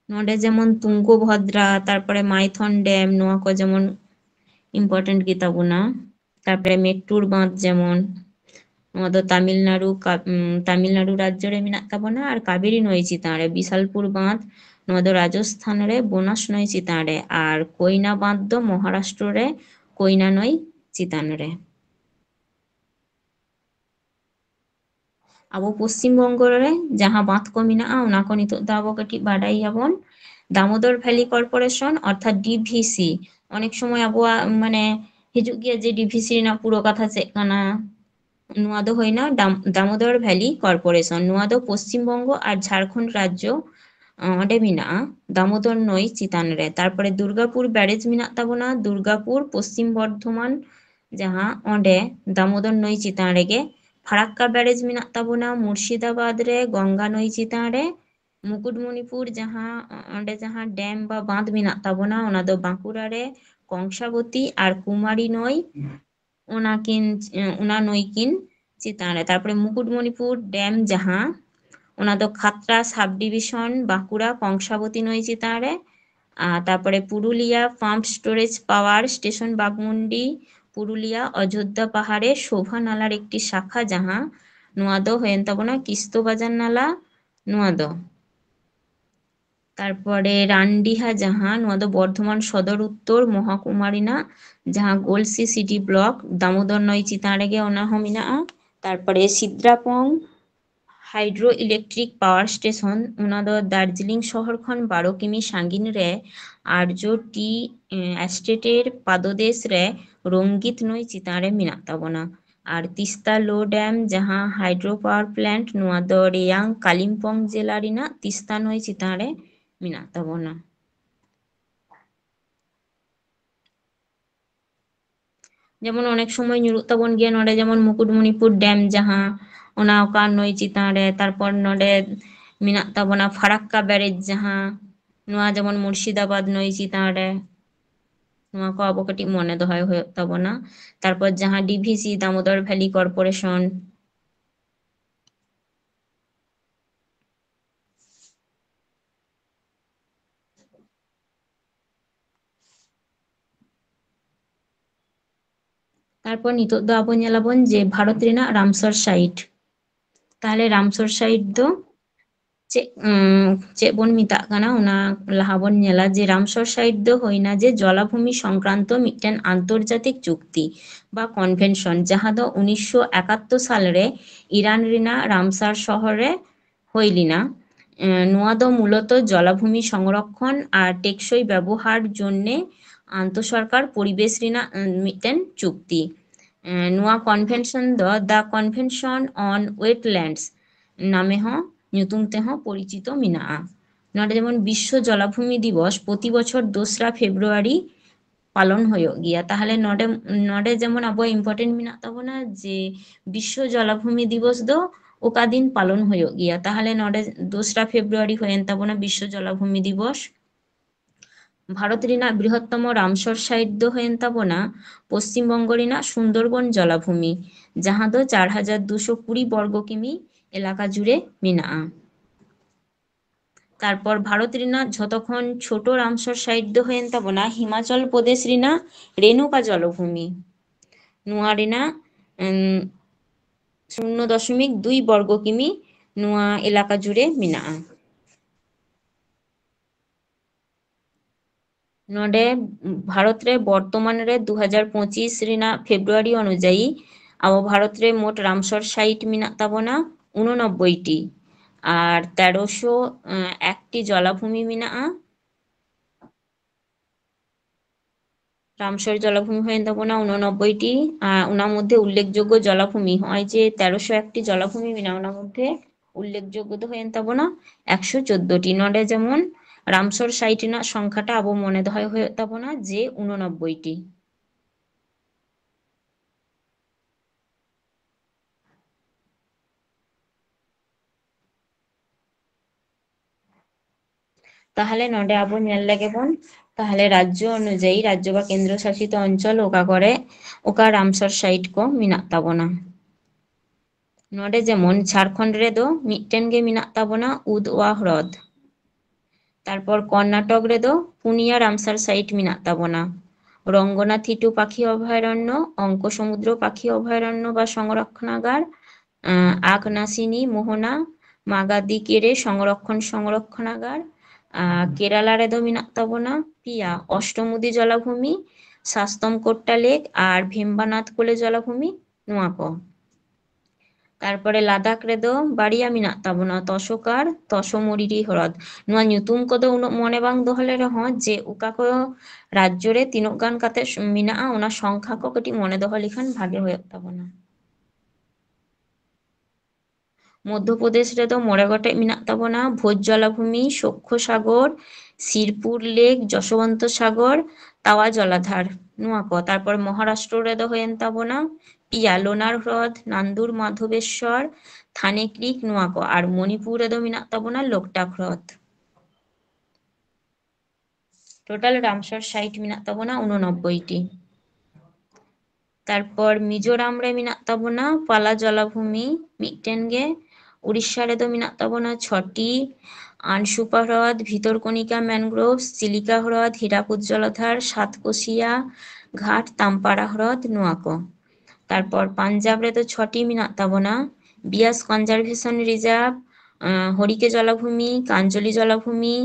নডে যেমন তুঙ্গভদ্রা তারপরে মাইথন ড্যাম নোয়া কো যেমন ইম্পর্টেন্ট গেতা বোনা। তারপরে মেট্টুর বাঁধ যেমন নোয়া ᱫᱚ তামিলনাড়ু রাজ্য রে মেনাᱜ ᱛᱟᱵᱚᱱᱟ আর কাবেরী নই চিতান রে। বিশালপুর বাঁধ নোয়া ᱫᱚ রাজস্থান রে বোনাস নই চিতান রে। আর কোয়না বাঁধ ᱫᱚ মহারাষ্ট্র রে কোয়না নই চিতান রে। ᱟᱵᱚ ᱯᱚᱥᱪᱤᱢ ᱵᱚᱝᱜᱚ ᱨᱮ ᱡᱟᱦᱟᱸ ᱵᱟᱸᱫᱷ ᱠᱚ ᱢᱮᱱᱟᱜᱼᱟ ᱚᱱᱟ ᱠᱚ ᱱᱤᱛᱚᱜ ᱫᱚ ᱟᱵᱚ ᱠᱟᱹᱴᱤᱡ ᱵᱟᱰᱟᱭᱟᱵᱚᱱ। দামোদর ভ্যালি কর্পোরেশন অর্থাৎ ডিভিসি, অনেক সময় আবোয়াᱜ মানে হিজুᱜ ᱜᱮᱭᱟ ᱡᱮ ডিভিসি ᱨᱮᱱᱟᱜ ᱯᱩᱨᱟᱹ ᱠᱟᱛᱷᱟ ᱪᱮᱫ ᱠᱟᱱᱟ। নোয়া ᱫᱚ ᱦᱩᱭᱱᱟ দামোদর ভ্যালি কর্পোরেশন, নোয়া ᱫᱚ পশ্চিম বঙ্গ আর ঝাড়খণ্ড রাজ্য ᱚᱸᱰᱮ ᱢᱮᱱᱟᱜᱼᱟ দামোদর নই চিতান রে। তারপরে দুর্গাপুর ব্যারেজ মেনাᱜ ᱛᱟᱵᱚᱱᱟ দুর্গাপুর পশ্চিম বর্ধমান, ᱡᱟᱦᱟᱸ ᱚᱸᱰᱮ দামোদর নই চিতান রেগে। ফারাক্কা ব্যারেজ মেনাᱜ ᱛᱟᱵᱚᱱᱟ মুর্শিদাবাদ রে গঙ্গা নই চিতান রে। মুকুটমণিপুর যাহা অᱸᱰᱮ যাহা ড্যাম বা বাঁধ মেনাᱜ ᱛᱟᱵᱚᱱᱟ ᱚᱱᱟ ᱫᱚ বাঁকুড়া রে কংসাবতী আর কুমারী নই ᱚᱱᱟ ᱱᱟᱹᱭ ᱠᱤᱱ ᱪᱮᱛᱟᱱ ᱨᱮ। তারপরে মুকুটমণিপুর ড্যাম ᱡᱟᱦᱟᱸ ᱚᱱᱟ ᱫᱚ খাতড়া সাব ডিভিশন বাঁকুড়া কংসাবতী নই চেতান রে। তারপরে Purulia pump storage power station Baghmundi Purulia Ayodhya পাহাড়ে শোভা নালার একটি শাখা যাহা নোয়া ᱫᱚ ᱦᱩᱭᱮᱱ ᱛᱟᱵᱚᱱᱟ কিস্তো বাজার নালা নোয়া ᱫᱚ। তারপরে রানডিহা যাহা নোয়া ᱫᱚ বর্ধমান সদর উত্তর মহকুমারিনা যাহা গোলসি সিটি ব্লক দামোদর নই চিতান রেগে ওনা হᱚ ᱢᱮᱱᱟᱜᱼᱟ। তারপরে Sidrapong hydro electric power station ওনা ᱫᱚ দার্জিলিং শহর খন 12 কিমি সাᱺᱜᱤᱧ রে আর্য টি এস্টেটের পাদদেশ রে রঙ্গিত নই চিতান রে মেনাᱜ ᱛᱟᱵᱚᱱᱟ। আর তিস্তা লো ড্যাম যাহা হাইড্রো পাওয়ার প্ল্যান্ট নোয়া ᱫᱚ রেয়াং কালিম্পং জেলা রিনাᱜ তিস্তা নই চিতান রে মেনাᱜ ᱛᱟᱵᱚᱱᱟ। যেমন অনেক সময় ᱧᱩᱨᱩᱜ ᱛᱟᱵᱚᱱ ᱜᱮᱭᱟ ᱱᱚᱰᱮ যেমন মুকুটমণিপুর ড্যাম যাহা ᱚᱱᱟ ᱚᱠᱟ নই চিতান রে। তারপর নডে মেনাᱜ ᱛᱟᱵᱚᱱᱟ ফারাক্কা ব্যারেজ যাহা নোয়া যেমন মুর্শিদাবাদ নই চিতান রে। নোয়া ᱠᱚ ᱟᱵᱚ ᱠᱟᱹᱴᱤᱡ ᱢᱚᱱᱮ ᱫᱚᱦᱚᱭ ᱦᱩᱭᱩᱜ ᱛᱟᱵᱚᱱᱟ। তারপর যাহা ডিভিসি দামোদর ভ্যালি কর্পোরেশন। তারপর নিতোᱜ ᱫᱚ ᱟᱵᱚ ᱧᱮᱞᱟᱵᱚᱱ ᱡᱮ ᱵᱷᱟᱨᱚᱛ ᱨᱮᱱᱟᱜ ᱨᱟᱢᱥᱟᱨ সাইট। তাহলে রামসর সাইট ᱫᱚ ᱪᱮᱫ ᱵᱚᱱ ᱢᱮᱛᱟᱜ ᱠᱟᱱᱟ ᱚᱱᱟ ᱞᱟᱦᱟ ᱵᱚᱱ ᱧᱮᱞᱟ ᱡᱮ রামসর সাইট ᱫᱚ ᱦᱩᱭᱱᱟ ᱡᱮ জলাভূমি সংক্রান্ত মিটেন আন্তর্জাতিক চুক্তি বা কনভেনশন যাহা ᱫᱚ 1971 সালে ইরান রিনাᱜ রামসার শহরে হইলিনা। নোয়া ᱫᱚ মূলত জলাভূমি সংরক্ষণ আর টেকসই ব্যবহার জন্যে আন্তঃসরকার পরিবেশ রিনাᱜ মিটেন চুক্তি। নোয়া কনভেনশন ᱫᱚ দ্য কনভেনশন অন ওয়েটল্যান্ডস নামে হᱚᱸ ᱧᱩᱛᱩᱢ ᱛᱮᱦᱚᱸ পরিচিত মেনাᱜᱼᱟ। নডে যেমন বিশ্ব জলাভূমি দিবস প্রতি বছর 2রা ফেব্রুয়ারি পালন ᱦᱩᱭᱩᱜ ᱜᱮᱭᱟ। তাহলে নডে যেমন আবহাওয়া ইম্পর্টেন্ট মেনাᱜ ᱛᱟᱵᱚᱱᱟ যে বিশ্ব জলাভূমি দিবস ᱫᱚ ᱚᱠᱟ দিন পালন ᱦᱩᱭᱩᱜ ᱜᱮᱭᱟ। তাহলে নডে 2রা ফেব্রুয়ারি ᱦᱩᱭᱮᱱ ᱛᱟᱵᱚᱱᱟ বিশ্ব জলাভূমি দিবস। ভারত রিনাᱜ বৃহত্তম রামসর সাইট ᱫᱚ ᱦᱩᱭᱮᱱ ᱛᱟᱵᱚᱱᱟ পশ্চিমবঙ্গ রিনাᱜ সুন্দরবন জলাভূমি যাহা ᱫᱚ 4220 বর্গ কিমি এলাকা জুড়ে মেনাᱜᱼᱟ। তারপর ভারত রিনাᱜ ঝতখন ছোট রামসর সাইট ᱫᱚ ᱦᱩᱭᱮᱱ ᱛᱟᱵᱚᱱᱟ হিমাচল প্রদেশ রিনাᱜ রেণুকা জলভূমি নোয়া রিনাᱜ 0.2 বর্গ কিমি নোয়া এলাকা জুড়ে মেনাᱜᱼᱟ। নডে ভারত রে বর্তমান রে 2025 রিনাᱜ ফেব্রুয়ারি অনুযায়ী আবো ভারত রে মোট রামসর সাইট মেনাᱜ ᱛᱟᱵᱚᱱᱟ 89টি আর 1301টি জলাভূমি মেনাᱜᱼᱟ। রামসর জলাভূমি হয়ে তাবনা 89টি ওনার মধ্যে উল্লেখযোগ্য জলাভূমি হয় যে 1301টি জলাভূমি মেনাᱜᱼᱟ ওনার মধ্যে উল্লেখযোগ্য তো হয়ে তাবনা 114টি নডে যেমন রামসর সাইট ᱨᱮᱱᱟᱜ সংখ্যাটা আবো মনে দহয় হয়ে তাবনা যে 89টি। তাহলে নডে আবো ᱧᱮᱞ ᱞᱮᱜᱮ ᱵᱚᱱ তাহলে রাজ্য অনুযায়ী রাজ্য বা কেন্দ্রশাসিত অঞ্চল ওকা করে ওকা রামসর সাইট কো মেনাᱜ ᱛᱟᱵᱚᱱᱟ। নডে যেমন ঝাড়খণ্ড রে দো মিটটেন গে মেনাᱜ ᱛᱟᱵᱚᱱᱟ উদওয়া হ্রদ। তারপর কর্ণাটক রে দো পুনিয়া রামসার সাইট মেনাᱜ ᱛᱟᱵᱚᱱᱟ। রঙ্গনাথিটু পাখি অভয়ারণ্য অঙ্ক সমুদ্র পাখি অভয়ারণ্য বা সংরক্ষণাগার আকনাসিনী মোহনা মাগাদিকেরে সংরক্ষণাগার। কেরালা রে দো মেনাᱜ ᱛᱟᱵᱚᱱᱟ পিয়া অষ্টমুদি জলাভূমি শাস্তম কোট্টা লেক আর ভেম্বানাথ কোলে জলাভূমি নোয়া কো। তারপরে লাদাখ রে দো বাড়িয়া মেনাᱜ ᱛᱟᱵᱚᱱᱟ তসকার তসমরিরি হ্রদ। নোয়া ᱧᱩᱛᱩᱢ ᱠᱚᱫᱚ ᱩᱱᱟᱹᱜ ᱢᱚᱱᱮ ᱵᱟᱝ ᱫᱚᱦᱚ ᱞᱮ ᱨᱮᱦᱚᱸ ᱡᱮ ᱚᱠᱟ ᱠᱚ রাজ্য রে তিনক গান কাতে মেনাᱜᱼᱟ ওনা সংখ্যা কো কাটি মনে দহো লেখান ভাগে হয়ে তাবনা। মধ্যপ্রদেশ রে দো মোড়ে গটে মেনাᱜ ᱛᱟᱵᱚᱱᱟ ভোজ জলাভূমি সখ্য সাগর শিরপুর লেক যশবন্ত সাগর তাওয়া জলাধার নোয়া কো। তারপর মহারাষ্ট্র রে দো হয়েন তাবনা পিয়া লোনার হ্রদ নান্দুর মাধবেশ্বর থানে ক্রিক নোয়া কো। আর মণিপুর রে দো মেনাᱜ ᱛᱟᱵᱚᱱᱟ লোকটাক হ্রদ। টোটাল রামসার সাইট মেনাᱜ ᱛᱟᱵᱚᱱᱟ 89টি। তারপর মিজোরাম রে মেনাᱜ ᱛᱟᱵᱚᱱᱟ ᱯᱟᱞᱟ জলাভূমি মিটটেন গে। উড়িষ্যা রেᱫᱚ মেনাᱜ ᱛᱟᱵᱚᱱᱟ 6টি। আনসুপা হ্রদ, ভিতরকণিকা ম্যানগ্রোভস, চিলিকা হ্রদ, হীরাকুদ জলাধার, সাতকোশিয়া ঘাট, তাম্পারা হ্রদ নোয়া ᱠᱚ। তারপর পাঞ্জাব রেᱫᱚ 6টি মেনাᱜ ᱛᱟᱵᱚᱱᱟ বিয়াস কনজারভেশন রিজার্ভ, হরিকে জলাভূমি, কাঞ্জলি জলাভূমি,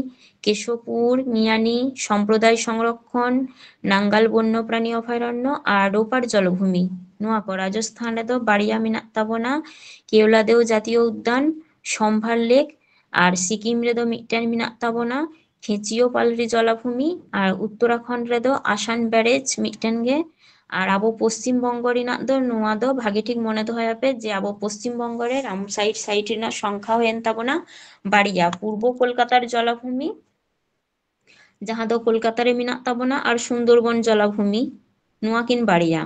কেশবপুর, মিয়ানি সম্প্রদায় সংরক্ষণ, নাঙ্গাল বন্যপ্রাণী অভয়ারণ্য আর রোপার জলভূমি নোয়া ᱠᱚ। রাজস্থান রেᱫᱚ বাড়িয়া মেনাᱜ ᱛᱟᱵᱚᱱᱟ কেওলাদেও জাতীয় উদ্যান, সম্ভার লেক, আর সিকিম রেᱫᱚ মিটটেন মেনাᱜ ᱛᱟᱵᱚᱱᱟ খেচিও পালরি জলাভূমি, আর উত্তরাখণ্ড রেᱫᱚ আসান ব্যারেজ মিটটেন গে। আর আবো পশ্চিমবঙ্গ ᱨᱮᱱᱟᱜ ᱫᱚ ᱱᱚᱣᱟ ᱫᱚ ᱵᱷᱟᱜᱮ ᱴᱷᱤᱠ ᱢᱚᱱᱮ ᱫᱚᱦᱚᱭᱟᱯᱮ ᱡᱮ ᱟᱵᱚ ᱯᱚশ্চিমবঙ্গ ᱨᱮ রামসার সাইট ᱨᱮᱱᱟᱜ সংখ্যা ᱦᱩᱭᱮᱱ ᱛᱟᱵᱚᱱᱟ বাড়িয়া। পূর্ব কলকাতার জলাভূমি ᱡᱟᱦᱟᱸ ᱫᱚ ᱠᱳᱞᱠᱟতা ᱨᱮ ᱢᱮᱱᱟᱜ ᱛᱟᱵᱚᱱᱟ আর সুন্দরবন জলাভূমি নোয়া কিন বাড়িয়া।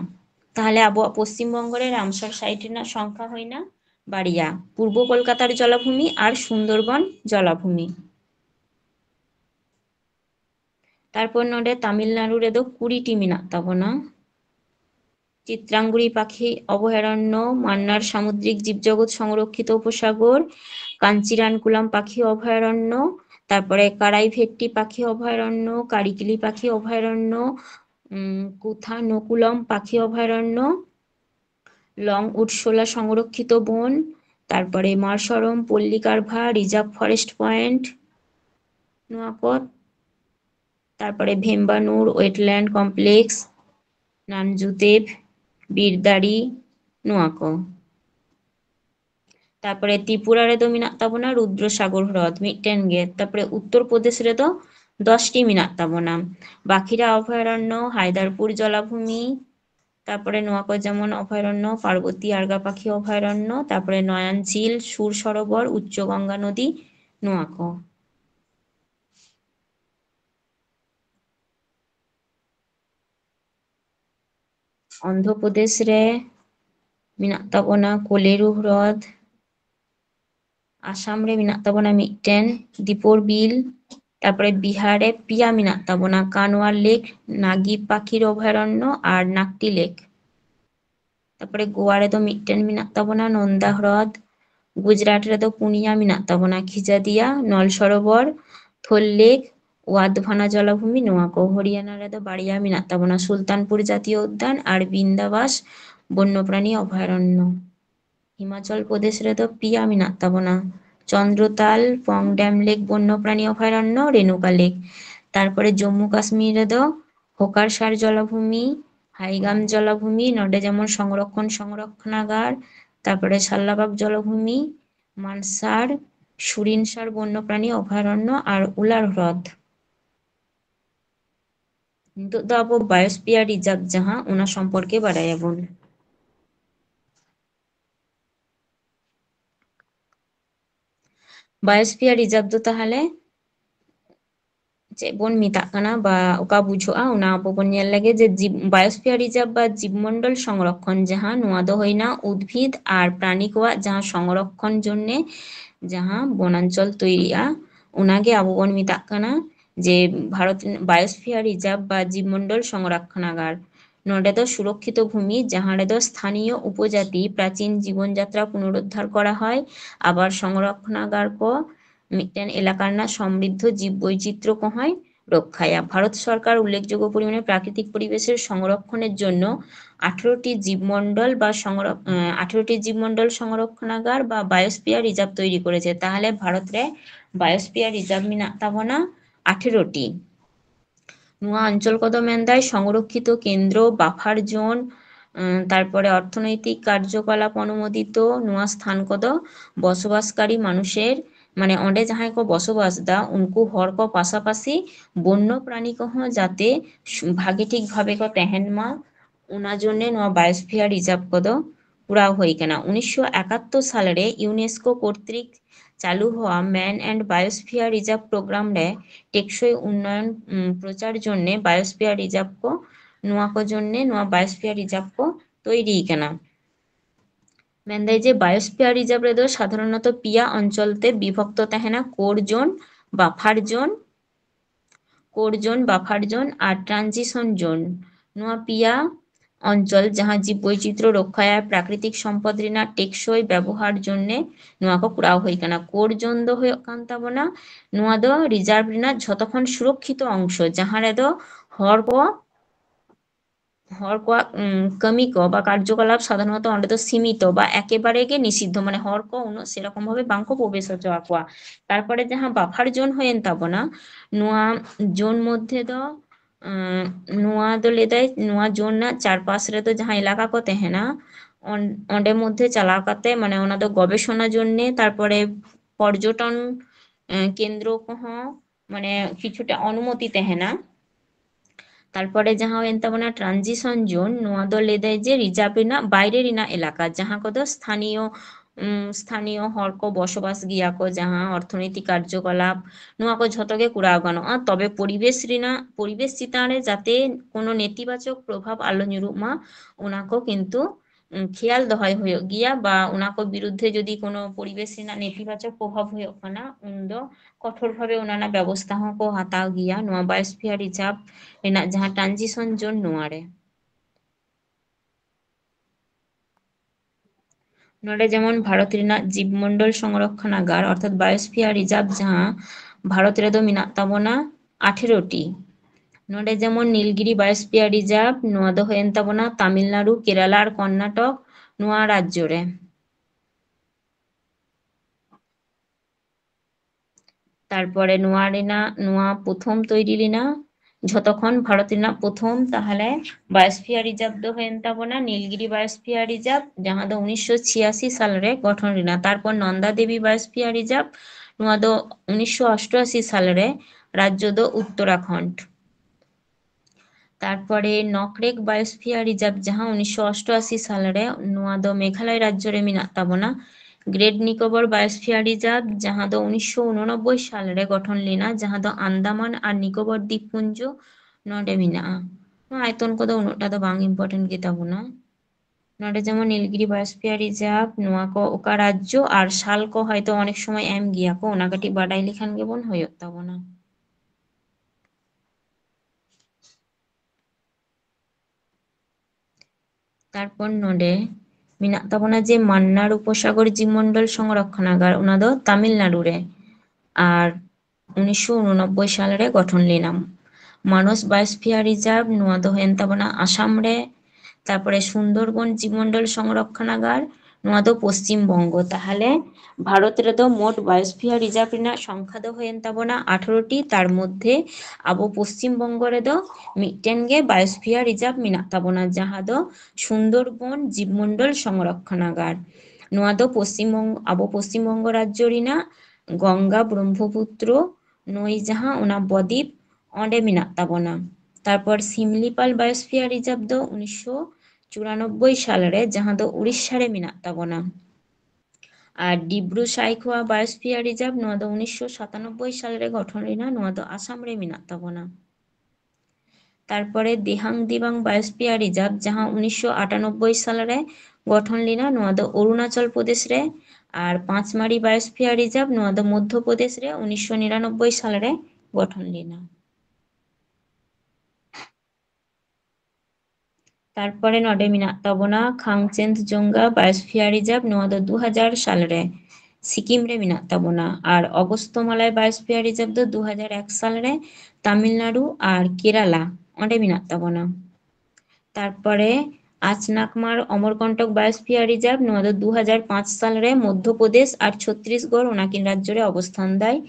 তাহলে আবহাওয়া পশ্চিমবঙ্গ রে রামসার সাইট রেনাᱜ সংখ্যা হইনা বাড়িয়া, পূর্ব কলকাতার জলাভূমি আর সুন্দরবন জলাভূমি। তারপর নডে তামিলনাড়ু রেᱫᱚ 20টি মেনাᱜ ᱛᱟᱵᱚᱱᱟ চিত্রাঙ্গুড়ি পাখি অভয়ারণ্য, মান্নার সামুদ্রিক জীবজগৎ সংরক্ষিত উপসাগর, কাঞ্চিরানকুলাম পাখি অভয়ারণ্য, তারপরে কারাইভেট্টি পাখি অভয়ারণ্য, কারিকিলি পাখি অভয়ারণ্য, কুথানোকুলম পাখি অভয়ারণ্য, লং উডশোলা সংরক্ষিত বন, তারপরে মার্শরম পল্লিকারভা রিজার্ভ ফরেস্ট পয়েন্ট নোয়া ᱠᱚ। তারপরে ভেম্বানুর ওয়েটল্যান্ড কমপ্লেক্স, নানজুতেভ, বীরদারি নোয়া ᱠᱚ। তারপরে ত্রিপুরা রেᱫᱚ মেনাᱜ ᱛᱟᱵᱚᱱᱟ রুদ্রসাগর হ্রদ মিটটেন গে। তারপরে উত্তরপ্রদেশ রেᱫᱚ 10টি মেনাᱜ ᱛᱟᱵᱚᱱᱟ বাখিরা অভয়ারণ্য, হায়দারপুর জলাভূমি, তারপরে নোয়া ᱠᱚ যেমন অভয়ারণ্য, পার্বতী আরগা পাখি অভয়ারণ্য, তারপরে নয়ন ঝিল, সুর সরোবর, উচ্চ গঙ্গা নদী নোয়া ᱠᱚ। অন্ধ্রপ্রদেশ রে মেনাᱜ ᱛᱟᱵᱚᱱᱟ কোলেরু হ্রদ, আসাম রে মেনাᱜ ᱛᱟᱵᱚᱱᱟ মিটটেন দীপর বিল, তারপরে বিহারে পিয়া মেনাᱜ ᱛᱟᱵᱚᱱᱟ কানওয়ার লেক, নাগি পাখির অভয়ারণ্য আর নাকটি লেক। তারপরে গোয়া রেদো মিটটেন মেনাᱜ ᱛᱟᱵᱚᱱᱟ নন্দা হ্রদ, গুজরাট রেদো পুনিয়া মেনাᱜ ᱛᱟᱵᱚᱱᱟ খিজাদিয়া, নল সরোবর, থোল লেক, ওয়াদভানা জলাভূমি নোয়া ᱠᱚ। হরিয়ানা রেদো বাড়িয়া মেনাᱜ ᱛᱟᱵᱚᱱᱟ সুলতানপুর জাতীয় উদ্যান আর বিন্দাবাস বন্যপ্রাণী অভয়ারণ্য। হিমাচল প্রদেশ রেদো পিয়া মেনাᱜ ᱛᱟᱵᱚᱱᱟ চন্দ্রতাল, পংড্যাম লেক বন্যপ্রাণী অভয়ারণ্য, রেণুকা লেক। তারপরে জম্মু কাশ্মীর রেদো হোকারসার জলাভূমি, হাইগাম জলাভূমি নডে যেমন সংরক্ষণাগার, তারপরে সাল্লাবাগ জলাভূমি, মানসার, সুরিনসার বন্যপ্রাণী অভয়ারণ্য আর উলার হ্রদ। নিতোᱜ ᱫᱚ ᱟᱵᱚ বায়োস্ফিয়ার রিজার্ভ ᱡᱟᱦᱟᱸ ᱚᱱᱟ সম্পর্কে বাড়াᱭᱟᱵᱚᱱ। বায়োস্ফিয়ার রিজার্ভ ᱫᱚ ᱛᱟᱦᱞᱮ ᱪᱮᱫ ᱵᱚᱱ ᱢᱮᱛᱟᱜ ᱠᱟᱱᱟ ᱵᱟ ᱚᱠᱟ ᱵᱩঝᱟᱹᱜᱼᱟ ᱚᱱᱟ ᱟᱵᱚ ᱵᱚᱱ ᱧᱮᱞ ᱞᱮᱜᱮ যে বায়োস্ফিয়ার রিজার্ভ বা জীবমণ্ডল সংরক্ষণ ᱡᱟᱦᱟᱸ ᱱᱚᱣᱟ ᱫᱚ ᱦᱩᱭᱱᱟ উদ্ভিদ আর প্রাণী ᱠᱚᱣᱟᱜ ᱡᱟᱦᱟᱸ সংরক্ষণ জন্যে ᱡᱟᱦᱟᱸ বনাঞ্চল তৈরিᱜᱼᱟ ᱚᱱᱟᱜᱮ ᱟᱵᱚ ᱵᱚᱱ ᱢᱮᱛᱟᱜ ᱠᱟᱱᱟ যে ভারত বায়োস্ফিয়ার রিজার্ভ বা জীবমণ্ডল সংরক্ষণাগার। নডে ᱫᱚ সুরক্ষিত ভূমি ᱡᱟᱦᱟᱸ রেদো স্থানীয় উপজাতি প্রাচীন জীবনযাত্রা পুনরুদ্ধার করা হয়। আবার সংরক্ষণাগার ᱠᱚ মিটটেন এলাকার না সমৃদ্ধ জীববৈচিত্র্য কহয় রক্ষায়া। ভারত সরকার উল্লেখযোগ্য পরিমাণে প্রাকৃতিক পরিবেশের সংরক্ষণের জন্য 18টি জীবমণ্ডল সংরক্ষণাগার বা বায়োস্ফিয়ার রিজার্ভ তৈরি করেছে। তাহলে ভারতরে বায়োস্ফিয়ার রিজার্ভ মেনাᱜ ᱛᱟᱵᱚᱱᱟ 18টি। নোয়া অঞ্চল কদো মেনদায় সংরক্ষিত কেন্দ্র, বাফার জোন, তারপরে অর্থনৈতিক কার্যকলাপ অনুমোদিত নোয়া স্থান কদো বসবাসকারী মানুষের মানে অᱸᱰᱮ ᱡᱟᱦᱟᱸᱭ ᱠᱚ ᱵᱚᱥᱚᱵᱟᱥ ᱫᱟ ᱩᱱᱠᱩ ᱦᱚᱲ ᱠᱚ ᱯᱟᱥᱟᱯᱟᱥᱤ বন্য প্রাণী কহᱚᱸ যাতে ভাগে ঠিক ভাবে কো তেহেন মা ওনা জন্যে নোয়া বায়োস্ফিয়ার রিজার্ভ কদো পুরাও হই কানা। 1971 সালে ইউনেস্কো কর্তৃক চালু হওয়া man and biosphere reserve programme রে টেকসই উন্নয়ন প্রচার জন্যে বায়োস্ফিয়ার রিজার্ভ কো নোয়া কো জন্যে নোয়া বায়োস্ফিয়ার রিজার্ভ কো তৈরি কানা। মেনদাই যে বায়োস্ফিয়ার রিজার্ভ রেদো সাধারণত পিয়া অঞ্চলতে বিভক্ত তাহেনা কোর জোন, বাফার জোন, ᱠᱳᱨ ᱡᱳᱱ, ᱵᱟᱯᱷᱟᱨ ᱡᱳᱱ ᱟᱨ ᱴᱨᱟᱱᱡᱤᱥᱚᱱ ᱡᱳᱱ ᱱᱚᱣᱟ ᱯᱮᱭᱟ অঞ্চল ᱡᱟᱦᱟᱸ জীব বৈচিত্র্য রক্ষায় প্রাকৃতিক সম্পদ ᱨᱮᱱᱟᱜ টেকসই ব্যবহার জন্য ᱱᱚᱣᱟ ᱠᱚ ᱠᱚᱨᱟᱣ ᱦᱩᱭ ᱟᱠᱟᱱᱟ। ᱠᱳᱨ ᱡᱳᱱ ᱫᱚ ᱦᱩᱭᱩᱜ ᱠᱟᱱ ᱛᱟᱵᱚᱱᱟ ᱱᱚᱣᱟ ᱫᱚ রিজার্ভ ᱨᱮᱱᱟᱜ ᱡᱷᱚᱛᱚ ᱠᱷᱚᱱ সুরক্ষিত অংশ ᱡᱟᱦᱟᱸ রেদᱚ হর কোয়াᱜ কামি কো বা কার্যকলাপ সাধারণত অᱸᱰᱮ ᱫᱚ সীমিত বা একেবারে গে নিষিদ্ধ মানে হর কো উᱱᱟᱹᱜ সেরকম ভাবে বাᱝকো প্রবেশ হচᱚ আᱠᱚᱣᱟ। তারপরে যাহা বাফার জোন ᱦᱩᱭᱮᱱ ᱛᱟᱵᱚᱱᱟ ᱱᱚᱣᱟ জোন মধ্যে ᱫᱚ ᱱᱚᱣᱟ ᱫᱚ ᱞᱟᱹᱭᱫᱟᱭ ᱱᱚᱣᱟ ᱡᱳᱱ ᱨᱮᱱᱟᱜ ᱪᱟᱨᱯᱟᱥ ᱨᱮᱫᱚ ᱡᱟᱦᱟᱸ ᱮᱞᱟᱠᱟ ᱠᱚ ᱛᱟᱦᱮᱱᱟ ᱚᱸᱰᱮ ᱢᱚধ্যে চালাও কাতে মানে ᱚᱱᱟ ᱫᱚ গবেষণা জন্য তারপরে পর্যটন কেন্দ্র কহᱚᱸ মানে কিছুটা অনুমতি তাহেনা। তারপরে যাহা ᱦᱩᱭᱮᱱ ᱛᱟᱵᱚᱱᱟ ট্রানজিশন জোন ᱱᱚᱣᱟ ᱫᱚ ᱞᱟᱹᱭᱫᱟᱭ ᱡᱮ রিজার্ভ ᱨᱮᱱᱟᱜ ᱵᱟᱭᱨᱮ ᱨᱮᱱᱟᱜ এলাকা ᱡᱟᱦᱟᱸ ᱠᱚᱫᱚ স্থানীয় হর ᱠᱚ বসবাস ᱜᱮᱭᱟ ᱠᱚ ᱡᱟᱦᱟᱸ অর্থনৈতিক কার্যকলাপ ᱱᱚᱣᱟ ᱠᱚ ᱡᱷᱚᱛᱚ ᱜᱮ ᱠᱚᱨᱟᱣ ᱜᱟᱱᱚᱜᱼᱟ ᱛᱚᱵᱮ পরিবেশ চিতান রে যাতে কোনো নেতিবাচক প্রভাব আলো ᱧᱩᱨᱩᱜ মা ᱚᱱᱟ ᱠᱚ কিন্তু খেয়াল দহয় ᱦᱩᱭᱩᱜ ᱜᱮᱭᱟ বা ᱚᱱᱟ ᱠᱚ বিরুদ্ধে যদি কোনো পরিবেশ ᱨᱮᱱᱟᱜ নেতিবাচক প্রভাব ᱦᱩᱭᱩᱜ ᱠᱟᱱᱟ ᱩᱱᱫᱚ ᱠᱚঠোর ভাবে ᱚᱱᱟ ᱨᱮᱱᱟᱜ ᱵᱮᱵᱚᱥᱛᱷᱟ ᱦᱚᱸᱠᱚ ᱦᱟᱛᱟᱣ ᱜᱮᱭᱟ ᱱᱚᱣᱟ বায়োস্ফিয়ার রিজার্ভ ᱨᱮᱱᱟᱜ ᱡᱟᱦᱟᱸ ট্রানজিশন জোন ᱱᱚᱣᱟ ᱨᱮ। ᱱᱚᱰᱮ ᱡᱮᱢᱚᱱ ᱵᱷᱟরত ᱨᱮᱱᱟᱜ জীবমণ্ডল সংরক্ষণাগার অর্থাৎ বায়োস্ফিয়ার রিজার্ভ ᱡᱟᱦᱟᱸ ভারত রেᱫᱚ ᱢᱮᱱᱟᱜ ᱛᱟᱵᱚᱱᱟ 18টি। ᱱᱚᱰᱮ ᱡᱮᱢᱚᱱ নীলগিরি বায়োস্ফিয়ার রিজার্ভ ᱱᱚᱣᱟ ᱫᱚ ᱦᱩᱭᱮᱱ ᱛᱟᱵᱚᱱᱟ তামিলনাড়ু, কেরালা আর কর্ণাটক ᱱᱚᱣᱟ রাজ্য রে। তারপরে ᱱᱚᱣᱟ প্রথম তৈরি লেনা যতক্ষণ ভারত রেনাᱜ প্রথম তাহলে বায়োস্ফিয়ার রিজার্ভ ᱫᱚ ᱦᱩᱭᱮᱱ ᱛᱟᱵᱚᱱᱟ নীলগিরি বায়োস্ফিয়ার রিজার্ভ যাহা ᱫᱚ 1986 সাল রে গঠন লেনা। তারপর নন্দা দেবী বায়োস্ফিয়ার রিজার্ভ ᱱᱚᱣᱟ ᱫᱚ 1988 সাল রে রাজ্য ᱫᱚ উত্তরাখণ্ড। তারপরে নকরেক বায়োস্ফিয়ার রিজার্ভ যাহা 1988 সাল রে ᱱᱚᱣᱟ ᱫᱚ মেঘালয় রাজ্য রে মেনাᱜ ᱛᱟᱵᱚᱱᱟ। গ্রেট নিকোবর বায়োস্ফিয়ার রিজার্ভ যাহা ᱫᱚ 1989 সাল রে গঠন লেনা যাহা ᱫᱚ আন্দামান আর নিকোবর দ্বীপপুঞ্জ নডে মেনাᱜᱼᱟ। ᱱᱚᱣᱟ আয়তন ᱠᱚᱫᱚ ᱩᱱᱟᱹᱜ ᱴᱟ ᱫᱚ ᱵᱟᱝ ইম্পর্টেন্ট ᱜᱮ ᱛᱟᱵᱚᱱᱟ। নডে যেমন নীলগিরি বায়োস্ফিয়ার রিজার্ভ ᱱᱚᱣᱟ ᱠᱚ ᱚᱠᱟ রাজ্য আর সাল ᱠᱚ হয়তো অনেক সময় এম গᱮᱭᱟ ᱠᱚ ᱚᱱᱟ ᱠᱟᱹᱴᱤᱡ ᱵᱟᱰᱟᱭ ᱞᱮᱠᱷᱟᱱ ᱜᱮᱵᱚᱱ ᱦᱩᱭᱩᱜ ᱛᱟᱵᱚᱱᱟ। তারপর নডে মেনাᱜ ᱛᱟᱵᱚᱱᱟ ᱡᱮ মান্নার উপসাগর জীবমণ্ডল সংরক্ষণাগার ᱚᱱᱟ ᱫᱚ তামিলনাড়ু রে আর 1989 সাল রে গঠন লেনা। মানস বায়োস্ফিয়ার রিজার্ভ ᱱᱚᱣᱟ ᱫᱚ ᱦᱩᱭᱮᱱ ᱛᱟᱵᱚᱱᱟ আসাম রে। তারপরে সুন্দরবন জীবমণ্ডল সংরক্ষণাগার ᱱᱚᱣᱟ ᱫᱚ পশ্চিম বঙ্গ। তাহলে ভারত রেᱫᱚ মোট বায়োস্ফিয়ার রিজার্ভ ᱨᱮᱱᱟᱜ সংখ্যা ᱫᱚ ᱦᱩᱭᱮᱱ ᱛᱟᱵᱚᱱᱟ 18টি তার মধ্যে আবো পশ্চিম বঙ্গ রেᱫᱚ মিদᱴᱮᱱ ᱜᱮ বায়োস্ফিয়ার রিজার্ভ মেনাᱜ ᱛᱟᱵᱚᱱᱟ ᱡᱟᱦᱟᱸ ᱫᱚ সুন্দরবন জীবমণ্ডল সংরক্ষণাগার। ᱱᱚᱣᱟ ᱫᱚ আবো পশ্চিমবঙ্গ রাজ্য রেনাᱜ গঙ্গা ব্রহ্মপুত্র নই যাহা ওনা বদ্বীপ অᱸᱰᱮ মেনাᱜ ᱛᱟᱵᱚᱱᱟ। তারপর সিমলিপাল বায়োস্ফিয়ার রিজার্ভ ᱫᱚ 1994 সাল রে যাহা ᱫᱚ উড়িষ্যা রে মেনাᱜ ᱛᱟᱵᱚᱱᱟ। আর ডিব্রু সাইখোয়া বায়োস্ফিয়ার রিজার্ভ ᱱᱚᱣᱟ ᱫᱚ 1997 সাল রে গঠন লেনা ᱱᱚᱣᱟ ᱫᱚ আসাম রে মেনাᱜ ᱛᱟᱵᱚᱱᱟ। তারপরে দেহাং দিবাং বায়োস্ফিয়ার রিজার্ভ যাহা 1998 সাল রে গঠন লেনা ᱱᱚᱣᱟ ᱫᱚ অরুণাচল প্রদেশ রে। আর পাঁচমারি বায়োস্ফিয়ার রিজার্ভ ᱱᱚᱣᱟ ᱫᱚ মধ্যপ্রদেশ রে 1999 সাল রে গঠন লেনা। তারপরে নডে মেনাᱜ ᱛᱟᱵᱚᱱᱟ খাংচেনজঙ্গা বায়োস্ফিয়ার রিজার্ভ ᱱᱚᱣᱟ ᱫᱚ 2000 সাল রে সিকিম রে মেনাᱜ ᱛᱟᱵᱚᱱᱟ। আর অগস্ত্যমালাই বায়োস্ফিয়ার রিজার্ভ ᱫᱚ 2001 সাল রে তামিলনাড়ু আর কেরালা অঁᱰᱮ মেনাᱜ ᱛᱟᱵᱚᱱᱟ। তারপরে আচনাকমার অমরকন্টক বায়োস্ফিয়ার রিজার্ভ ᱱᱚᱣᱟ ᱫᱚ 2005 সাল রে মধ্যপ্রদেশ আর ছত্তিশগড় ওনাকিন রাজ্য রে অবস্থান দেয়।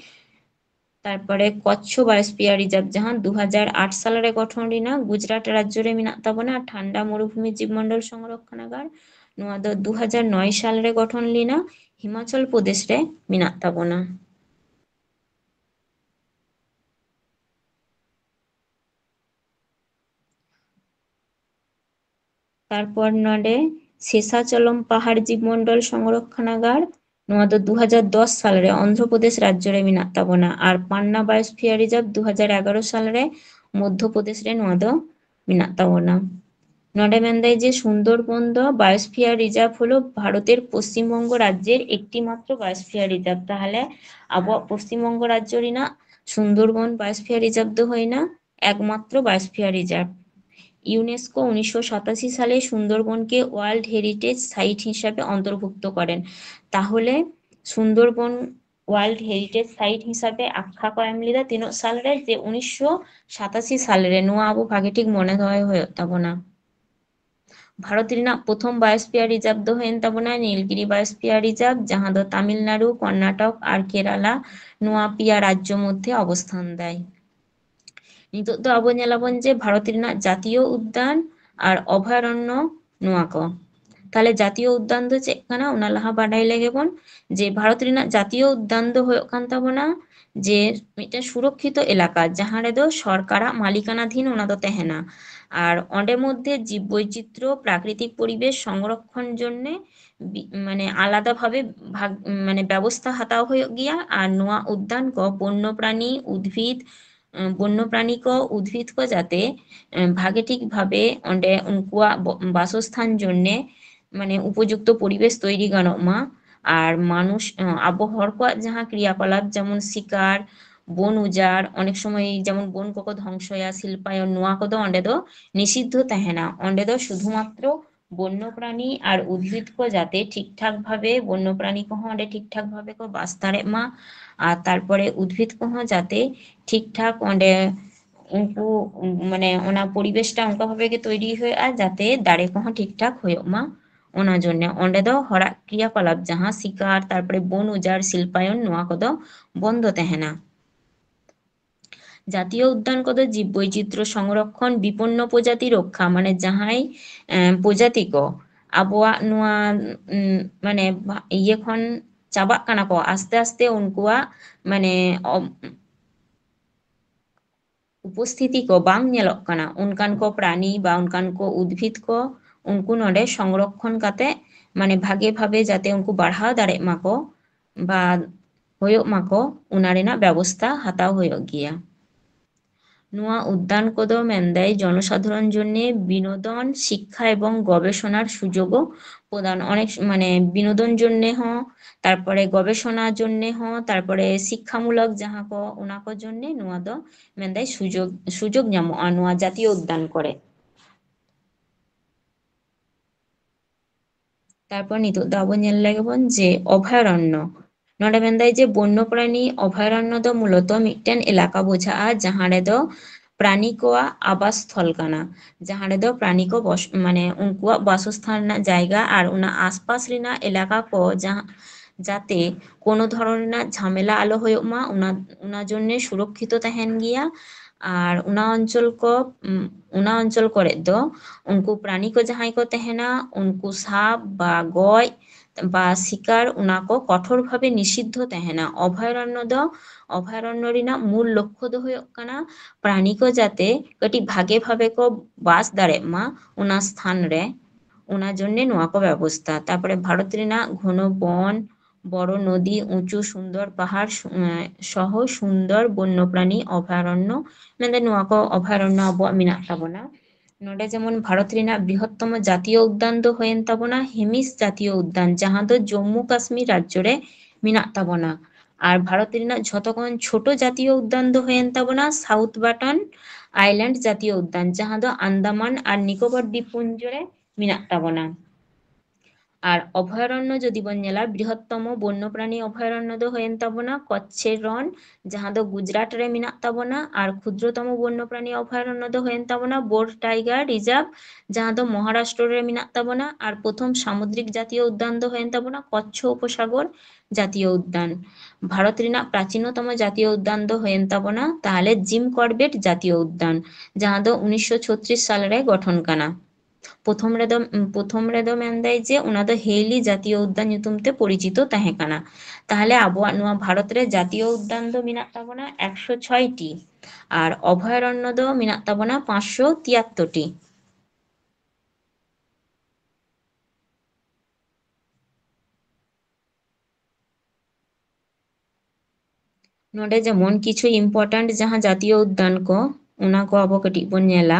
তারপরে কচ্ছ বায়োস্ফিয়ার রিজার্ভ যাহা 2008 সাল রে গঠন লেনা গুজরাট রাজ্য রে মেনাᱜ ᱛᱟᱵᱚᱱᱟ। আর ঠান্ডা মরুভূমি জীবমণ্ডল সংরক্ষণাগার ᱱᱚᱣᱟ ᱫᱚ 2009 সাল রে গঠন লেনা হিমাচল প্রদেশ রে মেনাᱜ ᱛᱟᱵᱚᱱᱟ। তারপর নডে শেষাচলম পাহাড় জীবমণ্ডল সংরক্ষণাগার ᱱᱚᱣᱟ ᱫᱚ 2010 সাল রে অন্ধ্রপ্রদেশ রাজ্য রে মেনাᱜ ᱛᱟᱵᱚᱱᱟ। আর পান্না বায়োস্ফিয়ার রিজার্ভ 2011 সাল রে মধ্যপ্রদেশ রে ᱱᱚᱣᱟ ᱫᱚ মেনাᱜ ᱛᱟᱵᱚᱱᱟ। নডে মেন্দাই যে সুন্দরবন বায়োস্ফিয়ার রিজার্ভ হলো ভারতের পশ্চিমবঙ্গ রাজ্যের একটি মাত্র বায়োস্ফিয়ার রিজার্ভ। তাহলে আবো পশ্চিমবঙ্গ রাজ্য রিনা সুন্দরবন বায়োস্ফিয়ার রিজার্ভ হয় না, একমাত্র বায়োস্ফিয়ার রিজার্ভ। ইউনেস্কো 1987 সালে সুন্দরবনকে ওয়ার্ল্ড হেরিটেজ সাইট হিসাবে অন্তর্ভুক্ত করেন। তাহলে সুন্দরবন ওয়ার্ল্ড হেরিটেজ সাইট হিসাবে আখ্যা করেন লিদা তিন সালরে যে 1987 সালরে নুয়া আবু ভাগে ঠিক মনে হয় তাবনা। ভারত ᱨᱮᱱᱟᱜ প্রথম বায়োস্ফিয়ার রিজার্ভ ᱫᱚ ᱦᱩᱭᱮᱱ ᱛᱟᱵᱚᱱᱟ নীলগিরি বায়োস্ফিয়ার রিজার্ভ, যাহা ᱫᱚ তামিলনাড়ু, কর্ণাটক আর কেরালা নোয়া পিয়া রাজ্য মধ্যে অবস্থান দেয়। নিতোᱜ ᱫᱚ ᱟᱵᱚ ᱧᱮᱞᱟᱵᱚᱱ ᱡᱮ ᱵᱷᱟᱨᱚᱛ ᱨᱮᱱᱟᱜ ᱡᱟᱛᱤᱭᱚ উদ্যান আর অভয়ারণ্য নোয়া ᱠᱚ। তাহলে জাতীয় উদ্যান ᱫᱚ ᱪᱮᱫ ᱠᱟᱱᱟ ᱚᱱᱟ ᱞᱟᱦᱟ ᱵᱟᱰᱟᱭ ᱞᱮᱜᱮ ᱵᱚᱱ ᱡᱮ ᱵᱷᱟᱨᱚᱛ ᱨᱮᱱᱟᱜ জাতীয় উদ্যান ᱫᱚ ᱦᱩᱭᱩᱜ ᱠᱟᱱ ᱛᱟᱵᱚᱱᱟ যে মিᱫᱴᱮᱱ সুরক্ষিত এলাকা ᱡᱟᱦᱟᱸ ᱨᱮᱫᱚ ᱥᱚᱨᱠᱟᱨᱟᱜ ᱢᱟᱞᱤᱠᱟᱱᱟধᱤᱱ ᱚᱱᱟ ᱫᱚ ᱛᱟᱦᱮᱱᱟ। আর অন্ডের মধ্যে জীববৈচিত্র্য প্রাকৃতিক পরিবেশ সংরক্ষণ জন্য মানে আলাদাভাবে ভাগ মানে ব্যবস্থা হাতাও ᱦᱩᱭᱩᱜ ᱜᱮᱭᱟ। আর নোয়া উদ্যান ᱠᱚ বন্যপ্রাণী উদ্ভিদ বন্যপ্রাণী ᱠᱚ উদ্ভিদ ᱠᱚ যাতে ভাগে ঠিক ভাবে অᱸᱰᱮ উনকুᱣᱟᱜ বাসস্থান জন্যে মানে উপযুক্ত পরিবেশ তৈরি গানোᱜ মা। আর মানুষ আবো হড় কোᱣᱟᱜ যাহা ক্রিয়াকলাপ যেমন শিকার, বন উজাড়, অনেক সময় যেমন বন কোকো ধ্বংসয়া শিল্পায়ন নোয়া কোদো অᱸᱰᱮ ᱫᱚ নিষিদ্ধ তাহেনা। অᱸᱰᱮ ᱫᱚ শুধুমাত্র বন্যপ্রাণী আর উদ্ভিদ কো যাতে ঠিকঠাক ভাবে বন্যপ্রাণী কহᱚᱸ অᱸᱰᱮ ঠিকঠাক ভাবে কো বাস দাড়ᱮᱜ ᱢᱟ। আর তারপরে উদ্ভিদ কহᱚᱸ যাতে ঠিকঠাক অᱸᱰᱮ উনকু মানে ওনা পরিবেশটা অনকা ভাবে গে তৈরি ᱦᱩᱭᱩᱜᱼᱟ যাতে দাড়ে কহᱚᱸ ঠিকঠাক ᱦᱩᱭᱩᱜ ᱢᱟ। ওনা জন্য অᱸᱰᱮ ᱫᱚ হড়াᱜ ক্রিয়াকলাপ যাহা শিকার তারপরে বন উজাড় শিল্পায়ন নোয়া কোদো বন্ধ তাহেনা। জাতীয় উদ্যান কোদো জীববৈচিত্র্য সংরক্ষণ বিপন্ন প্রজাতি রক্ষা মানে জাহাই প্রজাতি কো আবোয়াগ নোয়া মানে ইয়ে খন চাবাᱜ কানা কো আস্তে আস্তে উনকুᱣᱟᱜ মানে উপস্থিতি কো বাং ᱧᱮᱞᱚᱜ ᱠᱟᱱᱟ ᱚᱱᱠᱟᱱ ᱠᱚ ᱯᱨᱟণী বা অনকান ᱠᱚ উদ্ভিদ ᱠᱚ উনকু নᱰᱮ সংরক্ষণ কাতে মানে ভাগে ভাবে যাতে উনকু বাড়হাও দাᱲᱮᱜ ᱢᱟᱠᱚ বা ᱦᱩᱭᱩᱜ ᱢᱟᱠᱚ ᱚᱱᱟ ᱨᱮᱱᱟᱜ ব্যবস্থা হাতাও ᱦᱩᱭᱩᱜ ᱜᱮᱭᱟ। নোয়া উদ্যান কোদো মেন্দাই জনসাধারণ জন্য বিনোদন শিক্ষা এবং গবেষণার সুযোগও প্রদান অনেক মানে বিনোদন জন্য তারপরে গবেষণার জন্য তারপরে শিক্ষামূলক যাহা কো ওনা কো জন্য নোয়া দো মেন্দাই সুযোগ সুযোগ ᱧᱟᱢᱚᱜᱼᱟ নোয়া জাতীয় উদ্যান করে। তারপর নিতোᱜ ᱫᱚ ᱟᱵᱚ ᱧᱮᱞ ᱞᱮᱜᱮ ᱵᱚᱱ ᱡᱮ অভয়ারণ্য। নডে মেন্দাই যে বন্যপ্রাণী অভয়ারণ্য ᱫᱚ মূলত মিᱫᱴᱮᱱ এলাকা বোঝাᱜᱼᱟ ᱡᱟᱦᱟᱸ রেᱫᱚ প্রাণী কোᱣᱟᱜ আবাসস্থল কানা। ᱡᱟᱦᱟᱸ রেদᱚ প্রাণী কো মানে উনকুᱣᱟᱜ বাসস্থান ᱨᱮᱱᱟᱜ জায়গা আর ওনা আশপাশ রেᱱᱟᱜ এলাকা কো যাতে কোনো ধরনের ঝামেলা আলো ᱦᱩᱭᱩᱜ ᱢᱟ ওনা জন্য সুরক্ষিত তাহেন গিয়া। আর ওনা অঞ্চল করে দো উনকু প্রাণী কো জাহাই কো তাহেনা উনকু সাপ বা গয় বা শিকার ওনা কো কঠোর ভাবে নিষিদ্ধ তাহেনা। অভয়ারণ্য রেᱱᱟᱜ মূল লক্ষ্য দো ᱦᱩᱭᱩᱜ ᱠᱟᱱᱟ প্রাণী কো যাতে কটি ভাগে ভাবে কো বাস দাড়ᱮᱜ মা ওনা স্থান রে ওনা জন্য নোয়া কো ব্যবস্থা। তারপরে ভারত রেᱱᱟᱜ ঘন বন বড় নদী উঁচু সুন্দর পাহাড় সহ সুন্দর বন্যপ্রাণী অভয়ারণ্য মানে নোয়া কো অভয়ারণ্য আবোᱣᱟᱜ মেনাᱜ তাবোনা। নডে যেমন ভারত রেᱱᱟᱜ বৃহত্তম জাতীয় উদ্যান দো ᱦᱩᱭᱮᱱ তাবোনা হেমিস জাতীয় উদ্যান যাহা দো জম্মু কাশ্মীর রাজ্য রে মেনাᱜ তাবোনা। আর ভারত রেᱱᱟᱜ ঝতকন ছোট জাতীয় উদ্যান দো ᱦᱩᱭᱮᱱ তাবোনা সাউথ বাটন আইল্যান্ড জাতীয় উদ্যান যাহা দো আন্দামান আর নিকোবর দ্বীপপুঞ্জ রে মেনাᱜ তাবোনা। আর অভয়ারণ্য যদি বন ᱧᱮᱞᱟ বৃহত্তম বন্যপ্রাণী অভয়ারণ্য দো ᱦᱩᱭᱮᱱ তাবোনা কচ্ছের রন যাহা দো গুজরাট রে মেনাᱜ তাবোনা। আর ক্ষুদ্রতম বন্যপ্রাণী অভয়ারণ্য দো ᱦᱩᱭᱮᱱ তাবোনা বোর টাইগার রিজার্ভ যাহা দো মহারাষ্ট্র রে মেনাᱜ তাবোনা। আর প্রথম সামুদ্রিক জাতীয় উদ্যান দো ᱦᱩᱭᱮᱱ তাবোনা কচ্ছ উপসাগর জাতীয় উদ্যান। ভারত রেᱱᱟᱜ প্রাচীনতম জাতীয় উদ্যান দো ᱦᱩᱭᱮᱱ তাবোনা তাহলে জিম করবেট জাতীয় উদ্যান যাহা দো 1936 সাল রে গঠন কানা। প্রথম রেদো মেন্দাই যে ওনা দো হেইলি জাতীয় উদ্যান ᱧᱩᱛᱩᱢ তে পরিচিত তাহে কানা। তাহলে আবোᱣᱟᱜ নোয়া ভারত রে জাতীয় উদ্যান দো মেনাᱜ তাবোনা 106টি আর অভয়ারণ্য দো মেনাᱜ তাবোনা 573টি। ᱱᱚᱰᱮ ᱡᱮᱢᱚᱱ ᱠᱤᱪᱷᱩ ᱤম্ᱯᱚর্ᱴᱮন্ট ᱡᱟᱦᱟᱸ জাতীয় উদ্যান কো ওনা কো আবো কাটিᱡ ᱵᱚᱱ ᱧᱮᱞᱟ।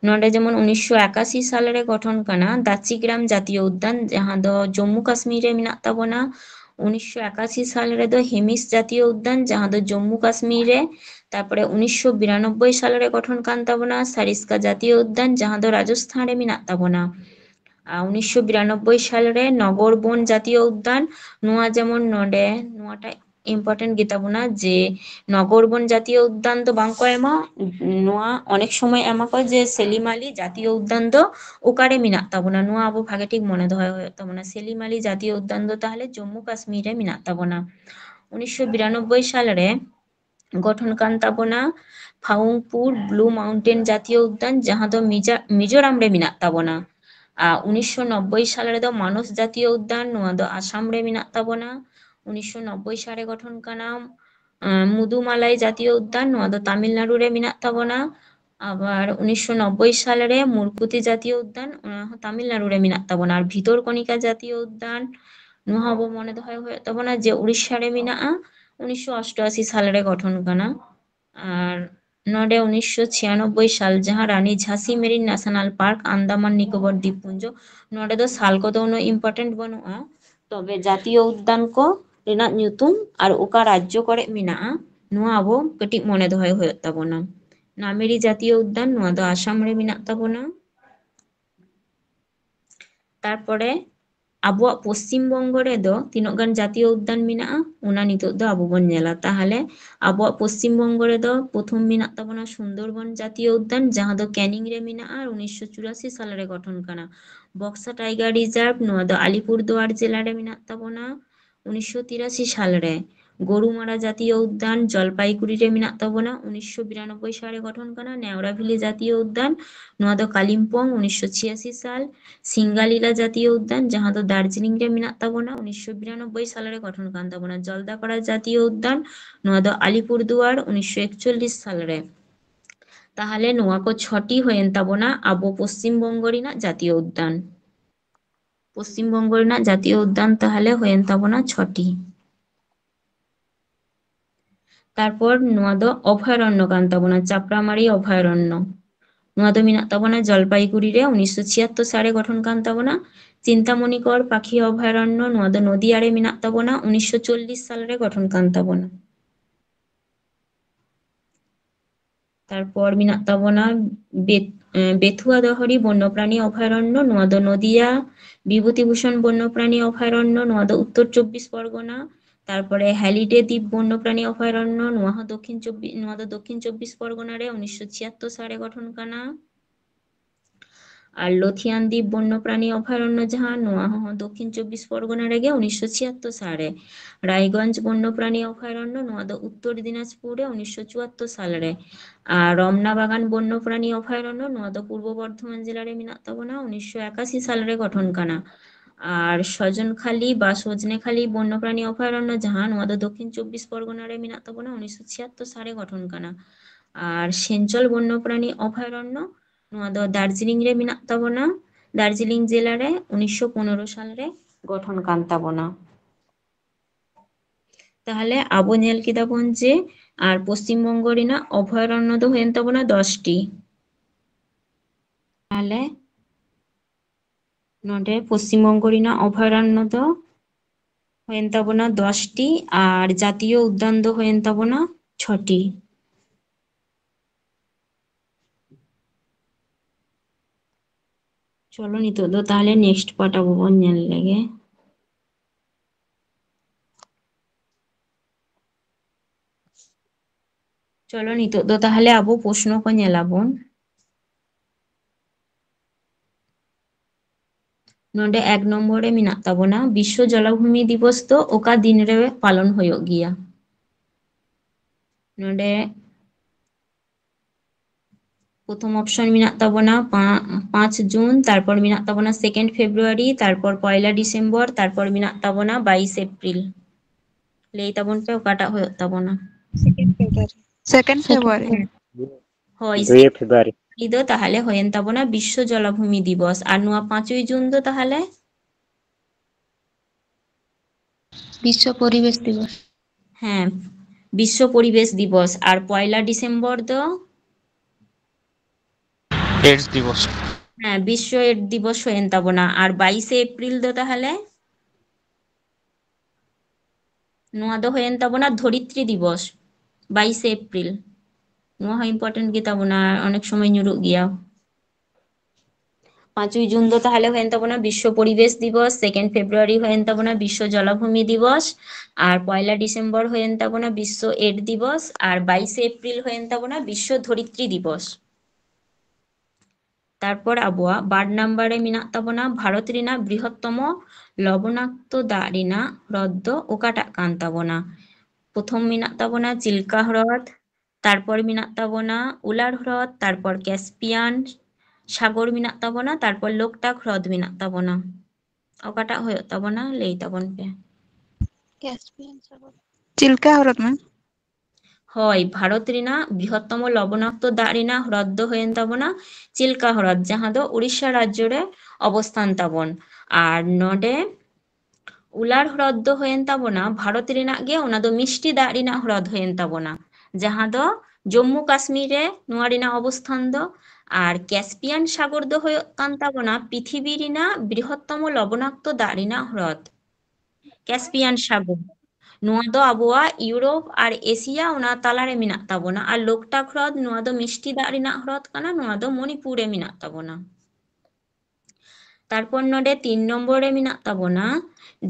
ᱱᱚᱰᱮ ᱡᱮᱢᱚᱱ 1981 ᱥᱟᱞᱨᱮ ᱜᱚᱴᱷᱚᱱ ᱠᱟᱱᱟ ᱫᱟᱪᱤᱜᱨᱟᱢ ᱡᱟᱛᱤᱭᱚ ᱩদ্যান ᱡᱟᱦᱟᱸ ᱫᱚ ᱡᱚᱢᱢᱩ ᱠᱟᱥᱢᱤᱨ ᱨᱮ ᱢᱮᱱᱟᱜ ᱛᱟᱵᱚᱱᱟ। 1981 ᱥᱟᱞ ᱨᱮᱫᱚ ᱦᱮᱢᱤᱥ ᱡᱟᱛᱤᱭᱚ ᱩদ্যান ᱡᱟᱦᱟᱸ ᱫᱚ ᱡᱚᱢᱢᱩ ᱠᱟᱥᱢᱤᱨ ᱨᱮ। তারপরে 1992 সালে গঠন কান তাবনা সারিস্কা জাতীয় উদ্যান যাহা দো রাজস্থান রে মেনাᱜ তাবনা। 1992 সালে নগর বন জাতীয় উদ্যান নোয়া যেমন নডে নোয়াটা ইম্পর্টেন্ট গেতাবনা যে নগর বন জাতীয় উদ্যান তো বাংকো এমা নোয়া অনেক সময় এমা কয় যে সেলিম আলী জাতীয় উদ্যান দো ওকারে মেনাᱜ তাবনা নোয়া আবো ভাগে ঠিক মনে দহয় হয়ে তাবনা সেলিম আলী জাতীয় উদ্যান দো তাহলে জম্মু কাশ্মীর রে মেনাᱜ তাবনা। 1992 সালে গঠন কান তাবনা ফাউংপুর ব্লু মাউন্টেন জাতীয় উদ্যান যাহা দো মিজোরাম রে মেনাᱜ তাবনা। 1990 সালে রেদো মানস জাতীয় উদ্যান নোয়া দো আসাম রে মেনাᱜ তাবনা। 1990 সালে গঠন কানা মুদুমালাই জাতীয় উদ্যান নোয়া দো তামিলনাড়ু রে মেনাᱜ তাবনা। আবার 1990 সালে রে মুরকুতি জাতীয় উদ্যান তামিলনাড়ু রে মেনাᱜ তাবনা। আর ভিতরকণিকা জাতীয় উদ্যান নোয়া আবো মনে দহয় হয়ে তাবনা যে উড়িষ্যা রে মেনাᱜᱼᱟ 1988 সালে রে গঠন কানা। আর নডে 1996 সাল যাহা রানী ঝাঁসি marine national park Andaman Nicobar দ্বীপপুঞ্জ নডে দো সাল কো দো উনো ইম্পর্টেন্ট বানুᱜᱼᱟ তবে জাতীয় উদ্যান কো রেনাᱜ ᱧᱩᱛᱩᱢ আর ওকা রাজ্য করে মেনাᱜᱼᱟ নোয়া আবো কাটিক মনে দহয় হয়ে তাবনা। নামেরি জাতীয় উদ্যান নোয়া দো আসাম রে মেনাᱜ তাবনা। তারপরে আবুয়াগ পশ্চিম বঙ্গ রেদো তিনাᱹᱜ গান জাতীয় উদ্যান মেনাᱜᱼᱟ ওনা নিতোᱜ দো আবো বন ᱧᱮᱞᱟ। তাহলে আবুয়াগ পশ্চিম বঙ্গ রেদো প্রথম মেনাᱜ তাবনা সুন্দরবন জাতীয় উদ্যান যাহা দো ক্যানিং রে মেনাᱜᱼᱟ আর 1984 সালে রে গঠন কানা। বক্সা টাইগার রিজার্ভ নোয়া দো আলিপুরদুয়ার জেলা রে মেনাᱜ তাবনা। 1983 সাল রে গরুমারা জাতীয় উদ্যান জলপাইগুড়ি রে মেনাᱜ তাবনা। 1992 সালে গঠন কানা নেওড়াভেলি জাতীয় উদ্যান নোয়া দো কালিম্পং। 1986 সাল সিঙ্গালীলা জাতীয় উদ্যান যাহা দো দার্জিলিং রে মেনাᱜ তাবনা। 1992 সালে রে গঠন কান তাবনা জলদাপাড়া জাতীয় উদ্যান নোয়া দো আলিপুরদুয়ার 1941 সাল রে। তাহলে নোয়া কো ছটি হয়েন তাবনা আবো পশ্চিমবঙ্গ রেনাᱜ জাতীয় উদ্যান। পশ্চিমবঙ্গ রেনাᱜ জাতীয় উদ্যান তাহলে হয়েন তাবনা ছটি। তারপর নোয়া দো অভয়ারণ্য কান তাবনা চাপড়ামারি অভয়ারণ্য নোয়া দো মেনাᱜ তাবনা জলপাইগুড়ি রে 1976 সালে গঠন কান তাবনা। চিন্তামণিকর পাখি অভয়ারণ্য নোয়া দো নদিয়া রে মেনাᱜ তাবনা 1940 সাল রে গঠন কান তাবনা। তারপর মেনাᱜ তাবনা বেথুয়া দহরি বন্যপ্রাণী অভয়ারণ্য নোয়া দো নদিয়া। বিভূতিভূষণ বন্যপ্রাণী অভয়ারণ্য নোয়া দো উত্তর 24 পরগনা। তারপরে হ্যালিডে দ্বীপ বন্যপ্রাণী অভয়ারণ্য নোয়া দো দক্ষিণ 24 পরগনা রে 1976 সালে গঠন কানা। আর লথিয়ান দ্বীপ বন্যপ্রাণী অভয়ারণ্য যাহা নোয়া দক্ষিণ 24 পরগনা রেগে 1976 সালে। রায়গঞ্জ বন্যপ্রাণী অভয়ারণ্য নোয়া দো উত্তর দিনাজপুরে 1974 সালে। আর রমনা বাগান বন্যপ্রাণী অভয়ারণ্য নোয়া দো পূর্ব বর্ধমান জেলারে মেনাᱜ তাবনা 1981 সালে গঠন কানা। আর সজনখালি বা সজনেখালি বন্যপ্রাণী অভয়ারণ্য যাহা নোয়া দো দক্ষিণ 24 পরগনা রে মেনাᱜ তাবনা 1976 সালে গঠন কানা। আর সেঞ্চল বন্যপ্রাণী অভয়ারণ্য নোয়া দো দার্জিলিং রে মেনাᱜ তাবনা দার্জিলিং জেলা রে 1915 সাল রে গঠন কান তাবনা। তাহলে আবো ᱧᱮᱞ ᱠᱮᱫᱟ ᱵᱚᱱ ᱡᱮ আর পশ্চিমবঙ্গ রেনাᱜ অভয়ারণ্য দো হয়েন তাবনা 10টি। তাহলে নডে পশ্চিমবঙ্গ রেনাᱜ অভয়ারণ্য দো হয়েন তাবনা 10টি আর জাতীয় উদ্যান দো হয়েন তাবনা 6টি। চলো নিতোᱜ দো তাহলে নেক্সট পার্ট আবো বন ᱧᱮᱞ ᱞᱮᱜᱮ। চলো নিতোᱜ দো তাহলে আবো প্রশ্ন কো ᱧᱮᱞᱟᱵᱚᱱ। নডে 1 নম্বরে মেনাᱜ তাবনা বিশ্ব জলাভূমি দিবস দো ওকা দিন রে পালন ᱦᱩᱭᱩᱜ ᱜᱮᱭᱟ। নডে প্রথম অপশন মেনাᱜ তাবনা 5 জুন তারপর মেনাᱜ তাবনা 2 ফেব্রুয়ারি তারপর 1 ডিসেম্বর তারপর মেনাᱜ তাবনা 22 এপ্রিল। লেই তাবন পে ওকাটাᱜ ᱦᱩᱭᱩᱜ ᱛᱟᱵᱚᱱᱟ। সেকেন্ড ফেব্রুয়ারি হয় 2 ফেব্রুয়ারি দো তাহলে হয়েন তাবনা বিশ্ব জলাভূমি দিবস আর নোয়া 5ই জুন দো তাহলে বিশ্ব পরিবেশ দিবস। হ্যাঁ বিশ্ব পরিবেশ দিবস আর 1 ডিসেম্বর দো एड्स दिवस ᱦᱮᱸ ᱵᱤᱥᱥᱚ ᱮᱰᱥ ᱫᱤᱵᱚᱥ ᱦᱩᱭᱮᱱ ᱛᱟᱵᱚᱱᱟ ᱟᱨ 22 এপ্রিল ᱫᱚ ᱛᱟᱦᱞᱮ ᱱᱚᱣᱟ ᱫᱚ ᱦᱩᱭᱮᱱ ᱛᱟᱵᱚᱱᱟ ᱫᱷᱚরিত্রী দিবস 22 এপ্রিল ᱱᱚᱣᱟ ᱦᱚᱸ ইম্পর্টেন্ট ᱜᱮ ᱛᱟᱵᱚᱱᱟ অনেক সময় ᱧᱩᱨᱩᱜ ᱜᱮᱭᱟ 5ই জুন ᱫᱚ ᱛᱟᱦᱞᱮ ᱦᱩᱭᱮᱱ ᱛᱟᱵᱚᱱᱟ বিশ্ব পরিবেশ দিবস 2 ফেব্রুয়ারি হুয়েন তাবনা বিশ্ব জলাভূমি দিবস আর 1 ডিসেম্বর হুয়েন তাবনা বিশ্ব এড দিবস আর 22 এপ্রিল হুয়েন তাবনা বিশ্ব ধরিত্রী দিবস তারপর আবহাওয়া 12 নম্বরে মেনাᱜ ᱛᱟᱵᱚᱱᱟ ভারত ᱨᱮᱱᱟᱜ বৃহত্তম লবণাক্ত দাᱜ ᱨᱮᱱᱟᱜ হ্রদ ᱫᱚ ᱚᱠᱟᱴᱟᱜ ᱠᱟᱱ ᱛᱟᱵᱚᱱᱟ প্রথম মেনাᱜ ᱛᱟᱵᱚᱱᱟ চিল্কা হ্রদ তারপর মেনাᱜ ᱛᱟᱵᱚᱱᱟ উলার হ্রদ তারপর ক্যাসপিয়ান সাগর মেনাᱜ ᱛᱟᱵᱚᱱᱟ তারপর লোকটাক হ্রদ মেনাᱜ ᱛᱟᱵᱚᱱᱟ ᱚᱠᱟᱴᱟᱜ ᱦᱩᱭᱩᱜ ᱛᱟᱵᱚᱱᱟ ᱞᱟᱹᱭ ᱛᱟᱵᱚᱱ ᱯᱮ ক্যাসপিয়ান সাগর চিল্কা হ্রদ ম্যাম হয় ভারত ᱨᱮᱱᱟᱜ বৃহত্তম লবণাক্ত দাᱜ ᱨᱮᱱᱟᱜ হ্রদ ᱫᱚ ᱦᱩᱭᱮᱱ ᱛᱟᱵᱚᱱᱟ চিল্কা হ্রদ ᱡᱟᱦᱟᱸ ᱫᱚ উড়িষ্যা রাজ্য ᱨᱮ অবস্থান তাবন আর নডে উলার হ্রদ ᱫᱚ ᱦᱩᱭᱮᱱ ᱛᱟᱵᱚᱱᱟ ভারত ᱨᱮᱱᱟᱜ ᱜᱮ ᱚᱱᱟ ᱫᱚ মিষ্টি দাᱜ ᱨᱮᱱᱟᱜ হ্রদ ᱦᱩᱭᱮᱱ ᱛᱟᱵᱚᱱᱟ ᱡᱟᱦᱟᱸ ᱫᱚ জম্মু কাশ্মীর রে ᱱᱚᱣᱟ ᱨᱮᱱᱟᱜ অবস্থান ᱫᱚ আর ক্যাসপিয়ান সাগর ᱫᱚ ᱦᱩᱭᱩᱜ ᱠᱟᱱ ᱛᱟᱵᱚᱱᱟ পৃথিবী ᱨᱮᱱᱟᱜ বৃহত্তম লবণাক্ত দাᱜ ᱨᱮᱱᱟᱜ হ্রদ ক্যাসপিয়ান সাগর ᱱᱚᱣᱟ ᱫᱚ ᱟᱵᱚᱣᱟᱜ ᱤউᱨᱳᱯ ᱟᱨ ᱮᱥᱤᱭᱟ ᱚᱱᱟ ᱛᱟᱞᱟᱨᱮ ᱢᱮᱱᱟᱜ ᱛᱟᱵᱚᱱᱟ ᱟᱨ ᱞᱳᱠᱴᱟᱠ ᱦᱨᱚᱫ ᱱᱚᱣᱟ ᱫᱚ ᱢᱤষ্টি দাᱜ ᱨᱮᱱᱟᱜ হ্রদ ᱠᱟᱱᱟ ᱱᱚᱣᱟ ᱫᱚ মণিপুর রে মেনাᱜ ᱛᱟᱵᱚᱱᱟ তারপর নডে 3 নম্বরে মেনাᱜ ᱛᱟᱵᱚᱱᱟ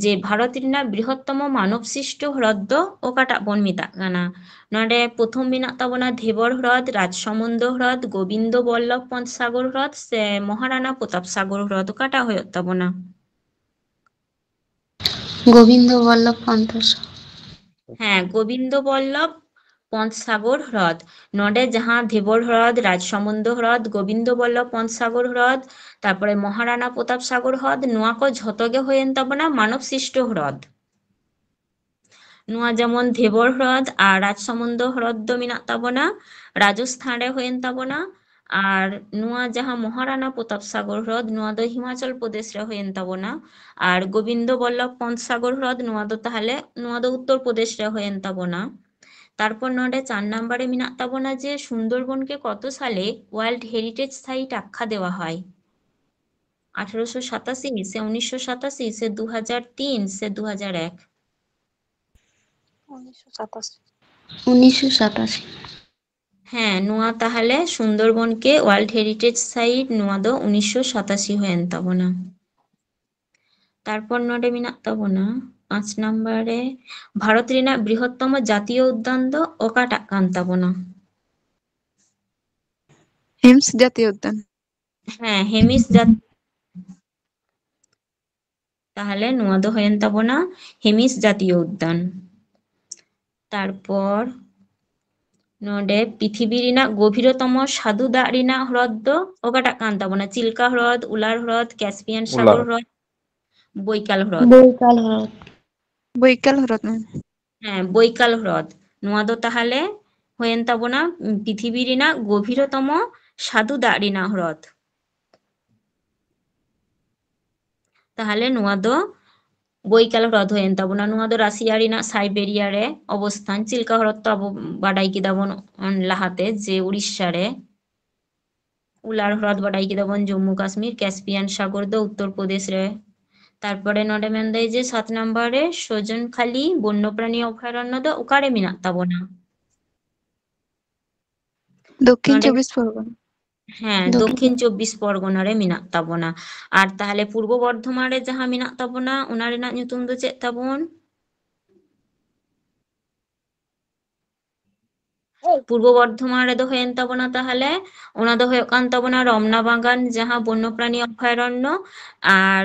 যে ভারত ᱨᱮᱱᱟᱜ বৃহত্তম মানব সৃষ্ট হ্রদ ᱫᱚ ᱚᱠᱟᱴᱟᱜ ᱵᱚᱱ ᱢᱮᱛᱟᱜ ᱠᱟᱱᱟ নডে প্রথম মেনাᱜ ᱛᱟᱵᱚᱱᱟ ধেবর হ্রদ রাজসমুন্দ্র হ্রদ গোবিন্দ বল্লভ পন্ত সাগর হ্রদ সে মহারানা প্রতাপ সাগর হ্রদ অকাটাᱜ ᱦᱩᱭᱩᱜ ᱛᱟᱵᱚᱱᱟ গোবিন্দ বল্লভ পন্ত হ্যাঁ গোবিন্দ বল্লভ পন্ত সাগর হ্রদ নডে যাহা ধেবর হ্রদ রাজসমুন্দ্র হ্রদ গোবিন্দ বল্লভ পন্ত সাগর হ্রদ তারপরে মহারানা প্রতাপ সাগর হ্রদ নোয়া কো ঝতগে ᱦᱩᱭᱮᱱ ᱛᱟᱵᱚᱱᱟ মানব সৃষ্ট হ্রদ নোয়া যেমন ধেবর হ্রদ আর রাজসমুন্দ্র হ্রদ ᱫᱚ মেনাᱜ ᱛᱟᱵᱚᱱᱟ রাজস্থান রে ᱦᱩᱭᱮᱱ ᱛᱟᱵᱚᱱᱟ আর নোয়া যাহা মহারানা প্রতাপ সাগর হ্রদ নোয়া ᱫᱚ হিমাচল প্রদেশ রে ᱦᱩᱭᱮᱱ ᱛᱟᱵᱚᱱᱟ আর গোবিন্দ বল্লভ পন্ত সাগর হ্রদ নোয়া ᱫᱚ তাহলে নোয়া ᱫᱚ উত্তর প্রদেশ রে ᱦᱩᱭᱮᱱ ᱛᱟᱵᱚᱱᱟ তারপর নডে 4 নম্বরে মেনাᱜ তাবনা যে সুন্দরবনকে কত সালে ওয়ার্ল্ড হেরিটেজ সাইট আখ্যা দেওয়া হয় 1887 সে 1987 সে 2003 সে 2001 1987 হ্যাঁ নোয়া তাহলে সুন্দরবনকে ওয়ার্ল্ড হেরিটেজ সাইট নোয়া ᱫᱚ 1987 হুয়েন তাবনা তারপর নডে মেনাᱜ তাবনা 5 নম্বরে ভারত রেনাᱜ বৃহত্তম জাতীয় উদ্যান ᱫᱚ অকাটাᱜ কান তাবনা হিমস জাতীয় উদ্যান হ্যাঁ হেমিস তাহলে নোয়া ᱫᱚ ᱦᱩᱭᱮᱱ ᱛᱟᱵᱚᱱᱟ হেমিস জাতীয় উদ্যান তারপর নডে পৃথিবী রেনাᱜ গভীরতম স্বাদু দাᱜ রেনাᱜ হ্রদ ᱫᱚ অকাটাᱜ কান তাবনা চিল্কা হ্রদ উলার হ্রদ ক্যাসপিয়ান সাগর হ্রদ বৈকাল হ্রদ বৈকাল হ্রদ বৈকাল হ্রদ ম্যাম হ্যাঁ বৈকাল হ্রদ নোয়া ᱫᱚ তাহলে হুয়েন তাবনা পৃথিবী রেনাᱜ গভীরতম স্বাদু দাᱜ রেনাᱜ হ্রদ তাহলে নোয়া ᱫᱚ বৈকাল হ্রদ হুয়েন তাবনা নোয়া ᱫᱚ রাশিয়া রেনাᱜ সাইবেরিয়া রে অবস্থান চিল্কা হ্রদ তো আবো বাডাই কিদাবন লাহাতে যে উড়িষ্যা রে উলার হ্রদ বাডাই কিদাবন জম্মু কাশ্মীর ক্যাসপিয়ান সাগর দ উত্তর প্রদেশ রে তারপরে নডে মেন দেয় যে 7 নম্বরে সজনখালি বন্যপ্রাণী অভয়ারণ্য দ ওকারে মেনাᱜ তাবনা দক্ষিণ নডে 24 পরগনা হ্যাঁ দক্ষিণ 24 পরগনা রে মেনাᱜ ᱛᱟᱵᱚᱱᱟ আর তাহলে পূর্ব বর্ধমান রে যাহা মেনাᱜ ᱛᱟᱵᱚᱱᱟ ᱚᱱᱟ ᱨᱮᱱᱟᱜ ᱧᱩᱛᱩᱢ ᱫᱚ ᱪᱮᱫ ᱛᱟᱵᱚᱱ পূর্ব বর্ধমান রে ᱫᱚ ᱦᱩᱭᱮᱱ ᱛᱟᱵᱚᱱᱟ তাহলে ওনা ᱫᱚ ᱦᱩᱭᱩᱜ ᱠᱟᱱ ᱛᱟᱵᱚᱱᱟ রমনা বাগান যাহা বন্যপ্রাণী অভয়ারণ্য আর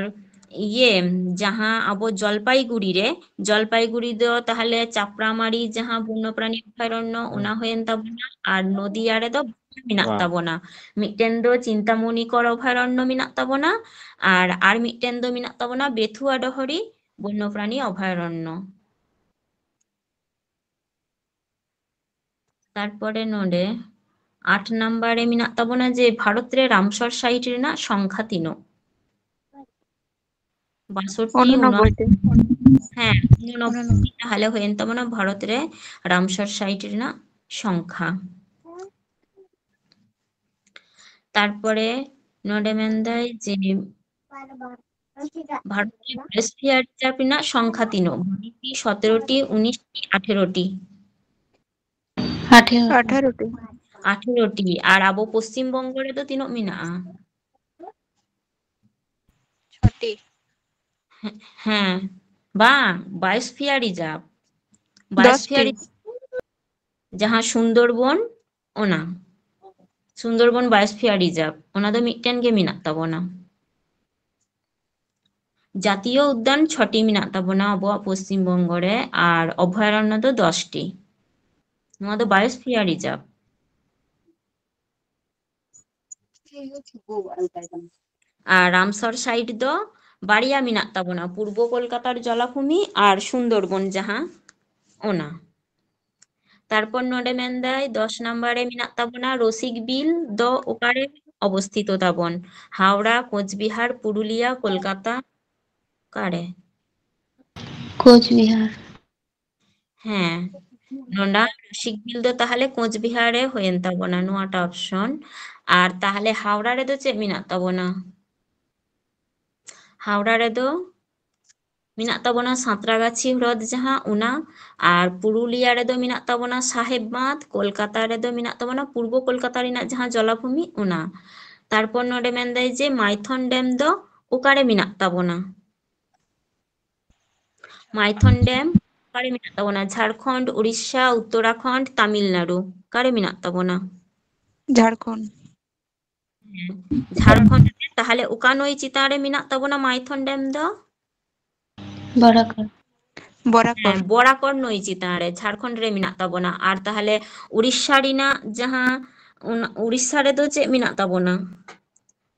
ইয়ে যাহা আবো জলপাইগুড়ি ᱫᱚ তাহলে চাপড়ামারি যাহা বন্যপ্রাণী অভয়ারণ্য ওনা ᱦᱩᱭᱮᱱ ᱛᱟᱵᱚᱱᱟ আর নদিয়া রে ᱫᱚ মেনাᱜ ᱛᱟᱵᱚᱱᱟ মিটেন ᱫᱚ চিন্তামণিকর অভয়ারণ্য মেনাᱜ ᱛᱟᱵᱚᱱᱟ আর মিটেন ᱫᱚ মেনাᱜ ᱛᱟᱵᱚᱱᱟ বেথুয়া ডহরি বন্যপ্রাণী অভয়ারণ্য তারপরে নডে 8 নম্বরে মেনাᱜ ᱛᱟᱵᱚᱱᱟ যে ভারত রে রামসর সাইট রেনাᱜ সংখ্যা তিনো 62 89 হ্যাঁ 89 তাহলে হুয়েন তাবনা ভারত রে রামসর সাইট রেনাᱜ সংখ্যা তারপরে ᱱᱚᱰᱮ ᱢᱮᱱᱫᱟᱭ ᱡᱮ ভারতের বায়োস্ফিয়ার রিজার্ভ ᱨᱮᱱᱟᱜ সংখ্যা ᱛᱤᱱᱟᱹᱜ? 12টি, 17টি, 19টি, 18টি? 18টি 18টি 18টি। আর ᱟᱵᱚ ᱯᱚᱥᱪᱤᱢ ᱵᱚᱝᱜᱚ ᱨᱮᱫᱚ ᱛᱤᱱᱟᱹᱜ ᱢᱮᱱᱟᱜᱼᱟ? 6টি হ্যাঁ, বাং, বায়োস্ফিয়ার রিজার্ভ। বায়োস্ফিয়ার 10টি ᱡᱟᱦᱟᱸ ᱥᱩᱱᱫᱚᱨᱵᱚᱱ ᱚᱱᱟ ᱥᱩᱱᱫᱚᱨᱵᱚᱱ বায়োস্ফিয়ার রিজার্ভ ᱚᱱᱟ ᱫᱚ ᱢᱤᱫᱴᱮᱱ ᱜᱮ ᱢᱮᱱᱟᱜ ᱛᱟᱵᱚᱱᱟ। জাতীয় উদ্যান 6টি ᱢᱮᱱᱟᱜ ᱛᱟᱵᱚᱱᱟ ᱟᱵᱚᱣᱟᱜ ᱯᱚᱥᱪᱤᱢ ᱵᱚᱝᱜᱚ ᱨᱮ, ᱟᱨ অভয়ারণ্য ᱫᱚ 10টি। ᱱᱚᱣᱟ ᱫᱚ বায়োস্ফিয়ার রিজার্ভ। আর রামসর সাইট ᱫᱚ ᱵᱟᱨᱭᱟ ᱢᱮᱱᱟᱜ ᱛᱟᱵᱚᱱᱟ, ᱯᱩᱨᱵᱚ ᱠᱳᱞᱠᱟতার জলাভূমি আর সুন্দরবন ᱡᱟᱦᱟᱸ ᱚᱱᱟ। তারপর ᱱᱚᱰᱮ ᱢᱮᱱᱫᱟᱭ 10 নম্বরে ᱢᱮᱱᱟᱜ ᱛᱟᱵᱚᱱᱟ রসিক বিল ᱫᱚ ᱚᱠᱟᱨᱮ অবস্থিত তাবন? হাওড়া, কোচবিহার, পুরুলিয়া, কলকাতা, ᱚᱠᱟᱨᱮ? কোচবিহার। হ্যাঁ, ᱱᱚᱰᱟ রসিক বিল ᱫᱚ ᱛᱟᱦᱞᱮ কোচবিহার ᱨᱮ ᱦᱩᱭᱮᱱ ᱛᱟᱵᱚᱱᱟ ᱱᱚᱣᱟᱴᱟᱜ ᱚᱯᱥᱚᱱ। ᱟᱨ ᱛᱟᱦᱞᱮ হাওড়া ᱨᱮᱫᱚ ᱪᱮᱫ ᱢᱮᱱᱟᱜ ᱛᱟᱵᱚᱱᱟ? হাওড়া রেদো মেনাᱜ তাবোনা সাঁতরাগাছি হ্রদ যাহা ওনা। আর পুরুলিয়া রেদো মেনাᱜ তাবোনা সাহেব বাঁধ। কলকাতা রেদো মেনাᱜ তাবোনা পূর্ব কলকাতা রেনাᱜ যাহা জলাভূমি ওনা। তারপর নোডে মেনদাই যে মাইথন ড্যাম দো ওকারে মেনাᱜ তাবোনা? মাইথন ড্যাম ওকারে মেনাᱜ তাবোনা? ঝাড়খণ্ড, উড়িষ্যা, উত্তরাখণ্ড, তামিলনাড়ু। ওকারে মেনাᱜ তাবোনা? ঝাড়খণ্ড ঝাড়খণ্ড রে। তাহলে ওকা নই চিতান রে মেনাᱜ তাবোনা মাইথন ড্যাম দো? বরাকর। বরাকর বরাকর নই চিতান রে, ঝাড়খণ্ড রে মেনাᱜ তাবোনা। আর তাহলে উড়িষ্যা রেনাᱜ যাহা উড়িষ্যা রেদো চেᱫ মেনাᱜ ᱛᱟᱵᱚᱱᱟ?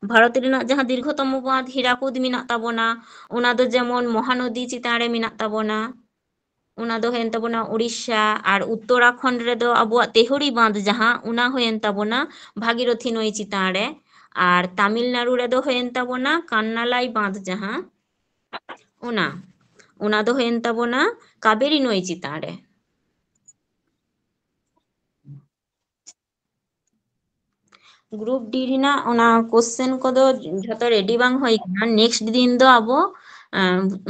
ভারত রেনাᱜ যাহা দীর্ঘতম বাঁধ হীরাকুদ মেনাᱜ তাবোনা, ওনা দো যেমন মহানদী চিতান রে মেনাᱜ তাবোনা, ওনা দো ᱦᱩᱭᱮᱱ ᱛᱟᱵᱚᱱᱟ উড়িষ্যা। আর উত্তরাখণ্ড রেদো আবুয়াᱜ তেহরি বাঁধ যাহা ওনা ᱦᱩᱭᱮᱱ ᱛᱟᱵᱚᱱᱟ ভাগীরথী নই চিতান রে। আর তামিলনাড়ু রেদো ᱦᱩᱭᱮᱱ ᱛᱟᱵᱚᱱᱟ কান্নালাই বাঁধ যাহা ওনা ওনা দো ᱦᱩᱭᱮᱱ ᱛᱟᱵᱚᱱᱟ কাবেরী নই চিতান রে। গ্রুপ ডি ᱨᱮᱱᱟᱜ ᱚᱱᱟ কোশ্চেন ᱠᱚᱫᱚ ᱡᱷᱚᱛᱚ রেডি ᱵᱟᱝ ᱦᱩᱭ ᱠᱟᱱᱟ। নেক্সট দিন ᱫᱚ ᱟᱵᱚ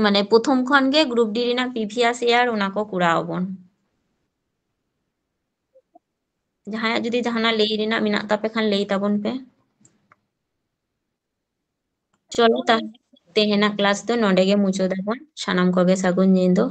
মানে প্রথম ᱠᱷᱚᱱ ᱜᱮ গ্রুপ ᱰি ᱨᱮᱱᱟᱜ প্রিভিয়াস ইয়ার ᱚᱱᱟ ᱠᱚ ᱠᱚᱨᱟᱣ ᱟᱵᱚᱱ। ᱡᱟᱦᱟᱸᱭᱟᱜ ᱡᱩᱫᱤ ᱡᱟᱦᱟᱱᱟᱜ ᱞᱟᱹᱭ ᱨᱮᱱᱟᱜ ᱢᱮᱱᱟᱜ ᱛᱟᱯᱮ ᱠᱷᱟᱱ ᱞᱟᱹᱭ ᱛᱟᱵᱚᱱ ᱯᱮ। ᱪᱚᱞᱚ ᱛᱟᱦᱞᱮ ᱛᱮᱦᱮᱧᱟᱜ ᱠᱞᱟᱥ ᱫᱚ ᱱᱚᱰᱮ ᱜᱮ ᱢᱩᱪᱟᱹᱫ ᱟᱵᱚᱱ। ᱥᱟᱱᱟᱢ ᱠᱚᱜᱮ ᱥᱟᱹᱜᱩᱱ ᱧᱤᱫᱟᱹ।